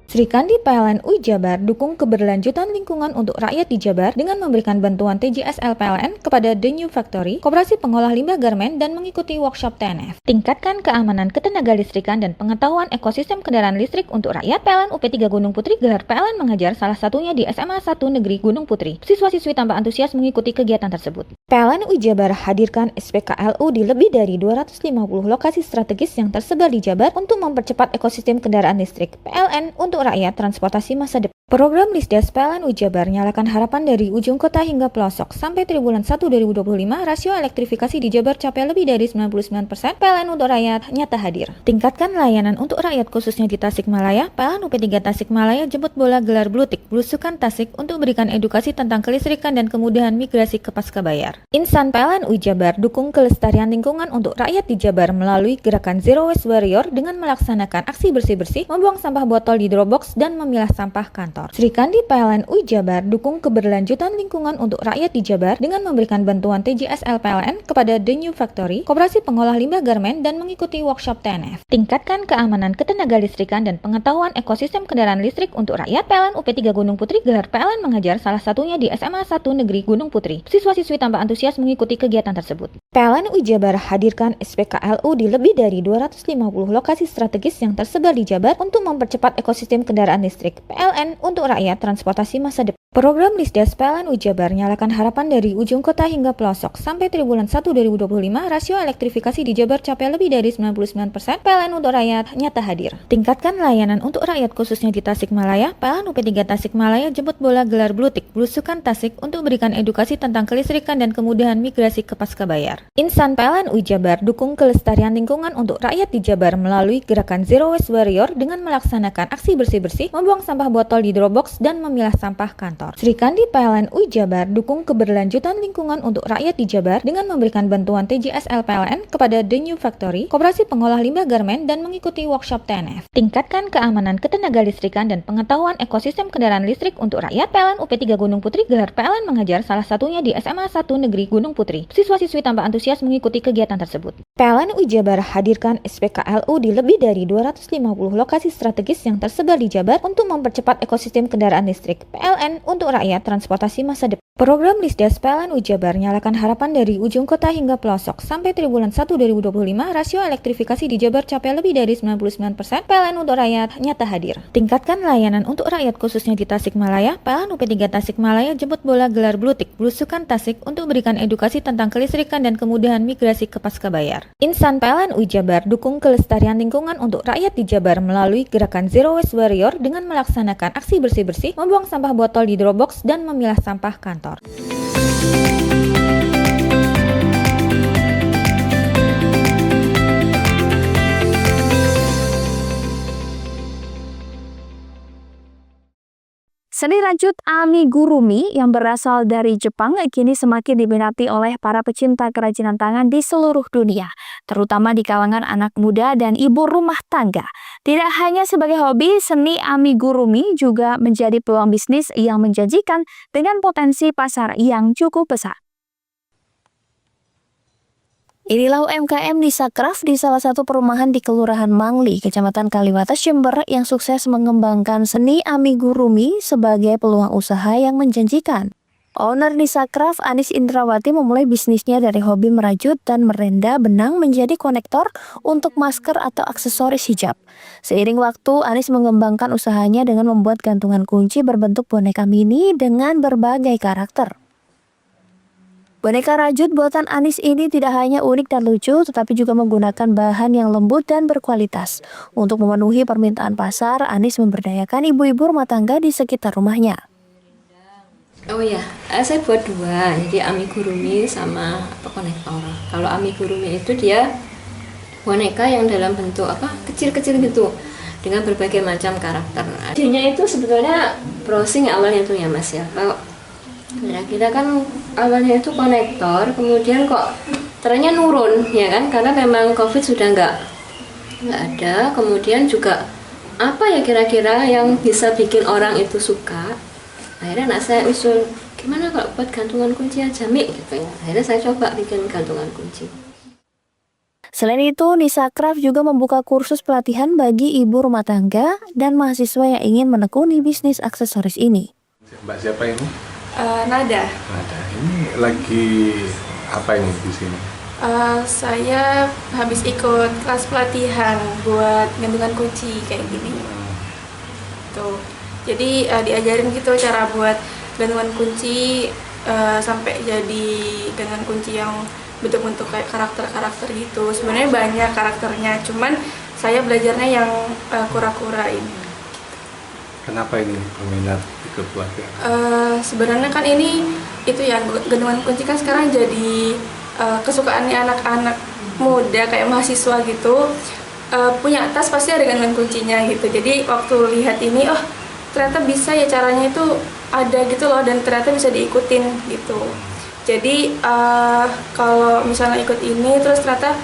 Sri Kandi PLN UI Jabar dukung keberlanjutan lingkungan untuk rakyat di Jabar dengan memberikan bantuan TJSL PLN kepada The New Factory, Koperasi Pengolah Limbah Garmen, dan mengikuti workshop TNF. Tingkatkan keamanan ketenagalistrikan dan pengetahuan ekosistem kendaraan listrik untuk rakyat. PLN UP3 Gunung Putri gelar PLN mengajar, salah satunya di SMA 1 Negeri Gunung Putri. Siswa-siswi tampak antusias mengikuti kegiatan tersebut. PLN UI Jabar hadirkan SPKLU di lebih dari 250 lokasi strategis yang tersebar di Jabar untuk mempercepat ekosistem kendaraan listrik. PLN untuk rakyat transportasi masa depan. Program Lisdes PLN UI Jabar nyalakan harapan dari ujung kota hingga pelosok. Sampai triwulan 1 2025, rasio elektrifikasi di Jabar capai lebih dari 99%. PLN untuk rakyat nyata hadir. Tingkatkan layanan untuk rakyat khususnya di Tasikmalaya. PLN UP3 Tasikmalaya jemput bola gelar Blutik Blusukan Tasik untuk berikan edukasi tentang kelistrikan dan kemudahan migrasi ke Pascabayar. Insan PLN UI Jabar dukung kelestarian lingkungan untuk rakyat di Jabar melalui gerakan Zero Waste Warrior dengan melaksanakan aksi bersih-bersih, membuang sampah botol di Dropbox dan memilah sampah kantor. Sri Kandi PLN UI Jabar dukung keberlanjutan lingkungan untuk rakyat di Jabar dengan memberikan bantuan TJSL PLN kepada The New Factory, Koperasi Pengolah Limbah Garmen, dan mengikuti workshop TNF. Tingkatkan keamanan ketenagalistrikan dan pengetahuan ekosistem kendaraan listrik untuk rakyat. PLN UP3 Gunung Putri gelar PLN mengajar, salah satunya di SMA 1 Negeri Gunung Putri. Siswa-siswi tampak antusias mengikuti kegiatan tersebut. PLN UI Jabar hadirkan SPKLU di lebih dari 250 lokasi strategis yang tersebar di Jabar untuk mempercepat ekosistem kendaraan listrik. PLN untuk rakyat transportasi masa depan. Program Lisdes PLN UI Jabar nyalakan harapan dari ujung kota hingga pelosok. Sampai triwulan 1 2025, rasio elektrifikasi di Jabar capai lebih dari 99%. PLN untuk rakyat nyata hadir. Tingkatkan layanan untuk rakyat khususnya di Tasikmalaya. PLN UP3 Tasikmalaya jemput bola gelar Blutik Blusukan Tasik untuk berikan edukasi tentang kelistrikan dan kemudahan migrasi ke Pascabayar. Insan PLN UI Jabar dukung kelestarian lingkungan untuk rakyat di Jabar melalui gerakan Zero Waste Warrior dengan melaksanakan aksi bersih-bersih, membuang sampah botol di Dropbox dan memilah sampah kantor. Sri Kandi PLN UI Jabar dukung keberlanjutan lingkungan untuk rakyat di Jabar dengan memberikan bantuan TJSL PLN kepada The New Factory, Koperasi Pengolah Limbah Garmen, dan mengikuti workshop TNF. Tingkatkan keamanan ketenagalistrikan dan pengetahuan ekosistem kendaraan listrik untuk rakyat. PLN UP3 Gunung Putri gelar PLN mengajar, salah satunya di SMA 1 Negeri Gunung Putri. Siswa-siswi tampak antusias mengikuti kegiatan tersebut. PLN UI Jabar hadirkan SPKLU di lebih dari 250 lokasi strategis yang tersebar di Jabar untuk mempercepat ekosistem kendaraan listrik. PLN untuk rakyat transportasi masa depan. Program Lisdes PLN UI Jabar nyalakan harapan dari ujung kota hingga pelosok. Sampai triwulan 1 2025, rasio elektrifikasi di Jabar capai lebih dari 99%. PLN untuk rakyat nyata hadir. Tingkatkan layanan untuk rakyat khususnya di Tasikmalaya. PLN UP3 Tasikmalaya jemput bola gelar Blutik Blusukan Tasik untuk berikan edukasi tentang kelistrikan dan kemudahan migrasi ke Pascabayar. Insan PLN UI Jabar dukung kelestarian lingkungan untuk rakyat di Jabar melalui gerakan Zero Waste Warrior dengan melaksanakan aksi bersih-bersih, membuang sampah botol di Dropbox dan memilah sampah kantor. Seni rajut amigurumi yang berasal dari Jepang kini semakin diminati oleh para pecinta kerajinan tangan di seluruh dunia, terutama di kalangan anak muda dan ibu rumah tangga. Tidak hanya sebagai hobi, seni amigurumi juga menjadi peluang bisnis yang menjanjikan dengan potensi pasar yang cukup besar. Inilah UMKM Nisa Craft di salah satu perumahan di Kelurahan Mangli, Kecamatan Kaliwates, Jember yang sukses mengembangkan seni amigurumi sebagai peluang usaha yang menjanjikan. Owner Nisa Craft, Anis Indrawati, memulai bisnisnya dari hobi merajut dan merenda benang menjadi konektor untuk masker atau aksesoris hijab. Seiring waktu, Anis mengembangkan usahanya dengan membuat gantungan kunci berbentuk boneka mini dengan berbagai karakter. Boneka rajut buatan Anis ini tidak hanya unik dan lucu, tetapi juga menggunakan bahan yang lembut dan berkualitas. Untuk memenuhi permintaan pasar, Anis memberdayakan ibu-ibu rumah tangga di sekitar rumahnya. Oh ya, saya buat dua, jadi amigurumi sama konektor. Kalau amigurumi itu dia boneka yang dalam bentuk kecil-kecil gitu, dengan berbagai macam karakter. Idenya itu sebetulnya browsing awalnya itu ya Mas ya. Nah, kita kan awalnya itu konektor, kemudian kok trennya nurun ya kan, karena memang COVID sudah nggak nggak ada. Kemudian juga apa ya kira-kira yang bisa bikin orang itu suka. Akhirnya anak saya usul, gimana kalau buat gantungan kunci aja Mi gitu ya. Akhirnya saya coba bikin gantungan kunci. Selain itu, Nisa Craft juga membuka kursus pelatihan bagi ibu rumah tangga dan mahasiswa yang ingin menekuni bisnis aksesoris ini. Mbak siapa ini? Nada. Nada. Ini lagi apa ini di sini? Saya habis ikut kelas pelatihan buat gantungan kunci kayak gini. Tuh. Jadi diajarin gitu cara buat gantungan kunci sampai jadi gantungan kunci yang bentuk-bentuk kayak karakter-karakter gitu. Sebenarnya banyak karakternya, cuman saya belajarnya yang kura-kura ini. Kenapa ini berminat ikut pelatihan? Sebenarnya kan ini itu ya, gantungan kunci kan sekarang jadi kesukaannya anak-anak muda kayak mahasiswa gitu. Punya tas pasti ada gantungan kuncinya gitu. Jadi waktu lihat ini, oh ternyata bisa ya caranya itu ada gitu loh, dan ternyata bisa diikutin gitu. Jadi kalau misalnya ikut ini terus ternyata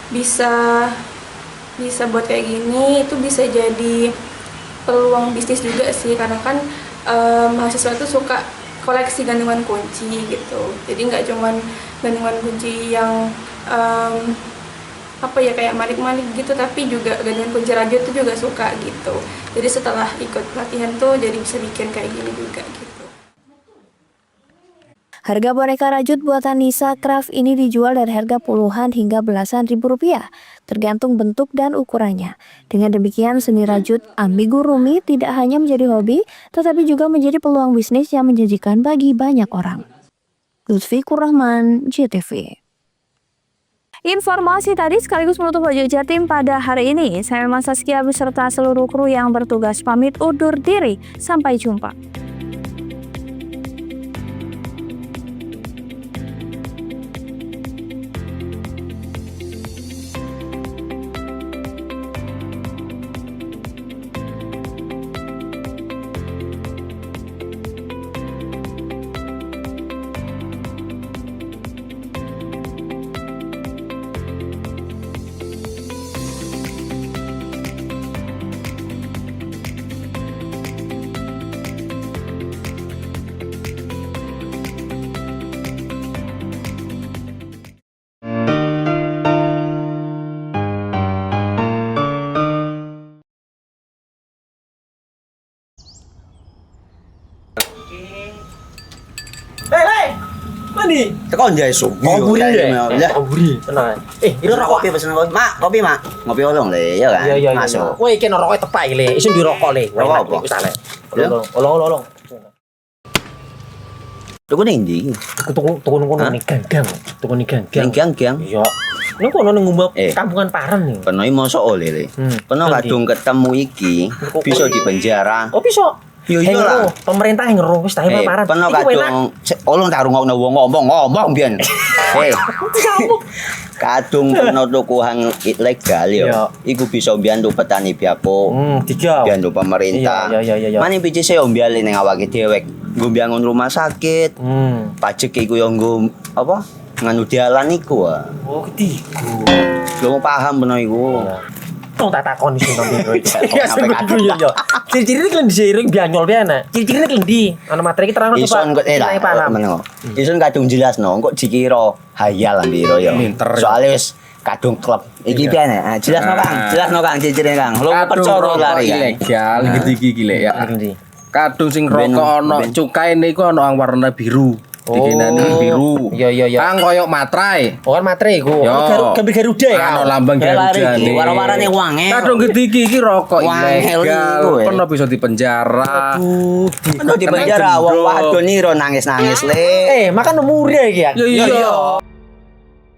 bisa buat kayak gini, itu bisa jadi peluang bisnis juga sih, karena kan mahasiswa itu suka koleksi gantungan kunci gitu. Jadi nggak cuman gantungan kunci yang apa ya kayak malik-malik gitu, tapi juga gantungan kunci rajut itu juga suka gitu. Jadi setelah ikut pelatihan tuh jadi bisa bikin kayak gini juga gitu. Harga boneka rajut buatan Nisa Craft ini dijual dari harga puluhan hingga belasan ribu rupiah, tergantung bentuk dan ukurannya. Dengan demikian, seni rajut amigurumi tidak hanya menjadi hobi, tetapi juga menjadi peluang bisnis yang menjanjikan bagi banyak orang. Lutfi Kurrahman, JTV. Informasi tadi sekaligus menutup Pojok Jatim pada hari ini. Saya Memang Saskia beserta seluruh kru yang bertugas pamit undur diri. Sampai jumpa. Mandi. Tekan jaya subuh. Komburi deh. Ya. Komburi. Tenang. Ini rokok kopi pesen kopi. Mak, kopi mak. Ngopi olong le, ya kan? Iya. Masuk. Woi, iki rokok tepak le. Isin dirokok le. Rokok apa? Wis ale. Olong. Tuku ning ndi? Tuku ngono ning gang. Tuku ning gang. Gang. Iya. Ning kono ning ngumba kampungan Paren nih. Peno iki mosok oleh le. Peno kadung ketemu iki bisa dipenjara. Oh, bisa. Yo iya lah. Pemerintah yang ngeru wis tahe Paren. Peno kadung olong tak rungokno wong ngomong biyen. Kadung peno tuku hang ilegal yo. Iku bisa mbiyantu petani biako. Mbiyantu pemerintah. Iya. Mane pici se ombyale ning awake dhewek. Nggo mbiyangun rumah sakit. Pajak iku yo nggo apa? Nganu dalan iku. Oh, ketiku. Lu paham peno iku. Tong tak takon iso nang biro iki. Ya sampe yo. Ciri-ciri iki diseiring bianyol piye ciri-cirine klendi. Ana materi iki terang Ison kok meneng. Ison kadung jelasno, kok dikira hayal biro yo. Soale wis kadung klub. Iki piye nek? Jelasno Kang ciri-cirine Kang. Lu percaya lari ilegal iki lek ya. Kadung sing rokok ana cukaine iku ana warna biru. Dikenani biru. Iya. Kang koyo materai. Oh kan materai iku. Gambar Garuda ya. Ana lambang Garuda iki. Warna-warnane wangi. Kadung iki rokok ilegal. Pernah bisa dipenjara. Aduh, dipenjara wong wadon iro nangis-nangis le. Makan murah iki ya. Iya.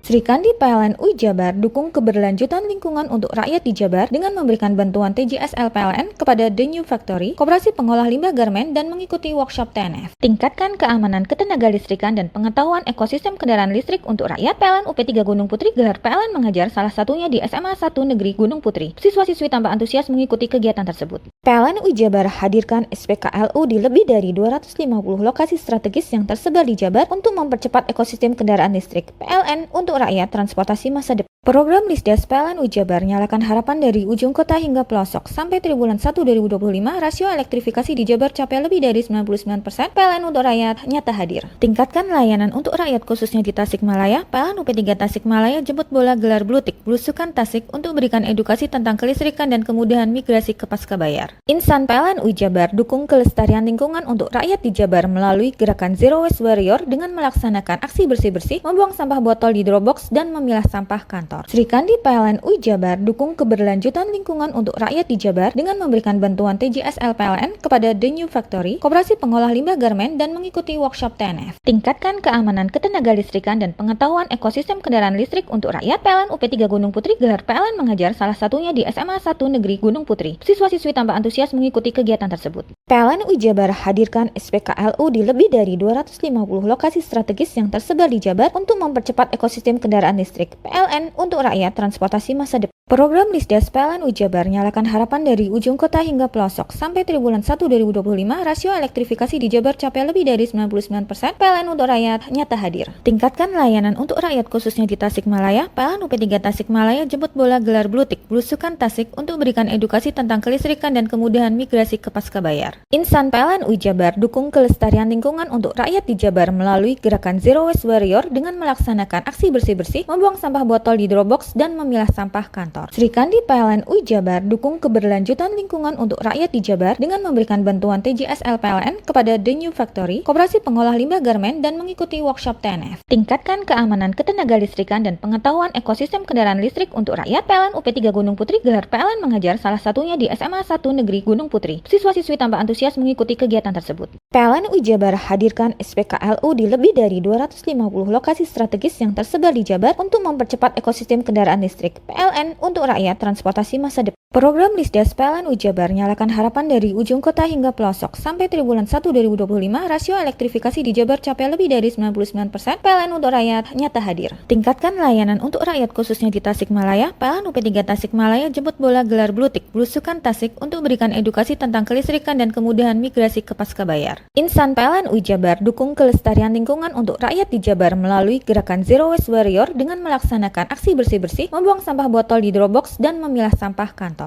Sri Kandi PLN UI Jabar dukung keberlanjutan lingkungan untuk rakyat di Jabar dengan memberikan bantuan TJSL PLN kepada The New Factory, Koperasi Pengolah Limbah Garmen, dan mengikuti workshop TNF. Tingkatkan keamanan ketenaga listrikan dan pengetahuan ekosistem kendaraan listrik untuk rakyat. PLN UP3 Gunung Putri gelar PLN mengajar, salah satunya di SMA 1 Negeri Gunung Putri. Siswa-siswi tambah antusias mengikuti kegiatan tersebut. PLN UI Jabar hadirkan SPKLU di lebih dari 250 lokasi strategis yang tersebar di Jabar untuk mempercepat ekosistem kendaraan listrik. PLN untuk rakyat transportasi masa depan. Program Lisdes PLN Jabar nyalakan harapan dari ujung kota hingga pelosok. Sampai triwulan 1 2025, rasio elektrifikasi di Jabar capai lebih dari 99%. PLN untuk rakyat nyata hadir. Tingkatkan layanan untuk rakyat khususnya di Tasikmalaya. PLN UP3 Tasikmalaya jemput bola gelar blutik Blusukan Tasik untuk berikan edukasi tentang kelistrikan dan kemudahan migrasi ke Pascabayar. Insan PLN Jabar dukung kelestarian lingkungan untuk rakyat di Jabar melalui gerakan Zero Waste Warrior dengan melaksanakan aksi bersih-bersih, membuang sampah botol di Dropbox dan memilah sampah kantor. Sri Kandi PLN Jabar dukung keberlanjutan lingkungan untuk rakyat di Jabar dengan memberikan bantuan TJSL PLN kepada The New Factory, Koperasi Pengolah Limbah Garmen, dan mengikuti workshop TNF. Tingkatkan keamanan ketenaga listrikan dan pengetahuan ekosistem kendaraan listrik untuk rakyat. PLN UP3 Gunung Putri gelar PLN mengajar, salah satunya di SMA 1 Negeri Gunung Putri. Siswa-siswi tambah antusias mengikuti kegiatan tersebut. PLN Jabar hadirkan SPKLU di lebih dari 250 lokasi strategis yang tersebar di Jabar untuk mempercepat ekosistem kendaraan listrik. PLN untuk rakyat transportasi masa depan. Program Lisdes PLN Jabar nyalakan harapan dari ujung kota hingga pelosok. Sampai triwulan 1 2025, rasio elektrifikasi di Jabar capai lebih dari 99%. PLN untuk rakyat nyata hadir. Tingkatkan layanan untuk rakyat khususnya di Tasikmalaya. PLN UP3 Tasikmalaya jemput bola gelar blutik Blusukan Tasik untuk berikan edukasi tentang kelistrikan dan kemudahan migrasi ke Pascabayar. Insan PLN Jabar dukung kelestarian lingkungan untuk rakyat di Jabar melalui gerakan Zero Waste Warrior dengan melaksanakan aksi bersih-bersih, membuang sampah botol di Dropbox dan memilah sampah kantor. Sri Kandi PLN Jabar dukung keberlanjutan lingkungan untuk rakyat di Jabar dengan memberikan bantuan TJSL PLN kepada The New Factory, Koperasi Pengolah Limbah Garmen, dan mengikuti workshop TNF. Tingkatkan keamanan ketenaga listrikan dan pengetahuan ekosistem kendaraan listrik untuk rakyat. PLN UP3 Gunung Putri gelar PLN mengajar, salah satunya di SMA 1 Negeri Gunung Putri. Siswa-siswi tambah antusias mengikuti kegiatan tersebut. PLN Jabar hadirkan SPKLU di lebih dari 250 lokasi strategis yang tersebar di Jabar untuk mempercepat ekosistem kendaraan listrik. PLN untuk rakyat transportasi masa depan. Program Lisdes PLN Jabar nyalakan harapan dari ujung kota hingga pelosok. Sampai triwulan 1 2025, rasio elektrifikasi di Jabar capai lebih dari 99%. PLN untuk rakyat nyata hadir. Tingkatkan layanan untuk rakyat khususnya di Tasikmalaya. PLN UP3 Tasikmalaya jemput bola gelar blutik Blusukan Tasik untuk berikan edukasi tentang kelistrikan dan kemudahan migrasi ke Pascabayar. Insan PLN Jabar dukung kelestarian lingkungan untuk rakyat di Jabar melalui gerakan Zero Waste Warrior dengan melaksanakan aksi bersih-bersih, membuang sampah botol di Dropbox dan memilah sampah kantor.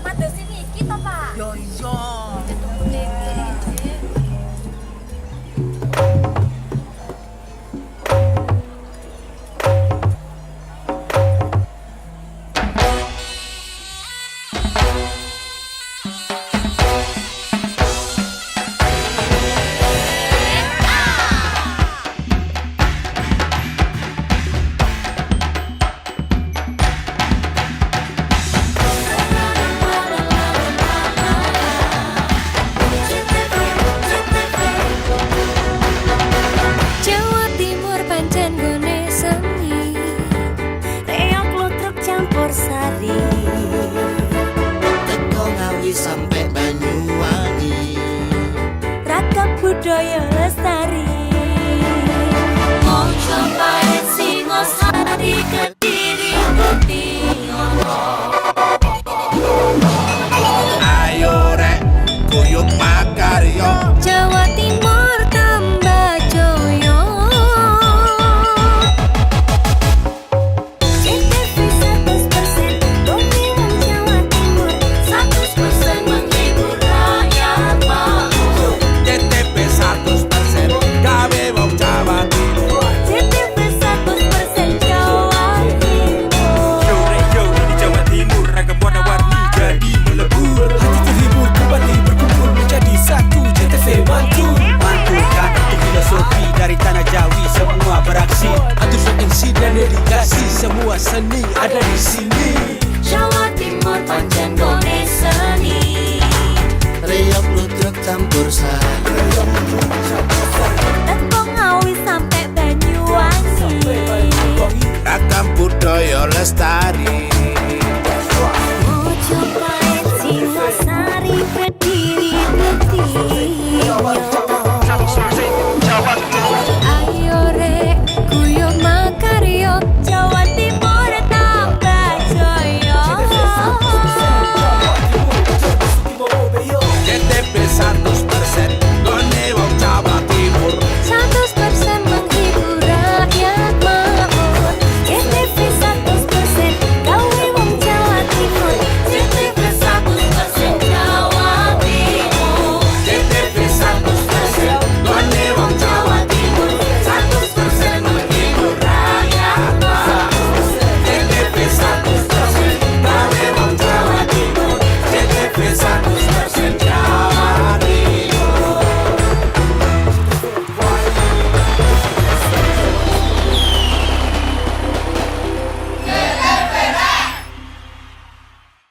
Mados ini kita, Pak. Yo iya. Sampai Banyuwangi, ragam budaya lestari. Mojopahit, Singosari, Kediri, Kutingono. Ayo rek, guyub makarya. Jawa Timur tambah joyo. JTV 100% demi wong Jawa Timur, 100% menghibur rakyat makmur. JTV 100% gawe wong Jawa Timur. JTV 100% Jawa Timur. Yo di Jawa Timur, ragam warna-warni jadi melebur. Hati terhibur kembali berkumpul menjadi satu. JTV mantul mantulkan untuk filosofi dari tanah Jawi, semua beraksi. Atur MC dan dedikasi, semua seni ada di sini.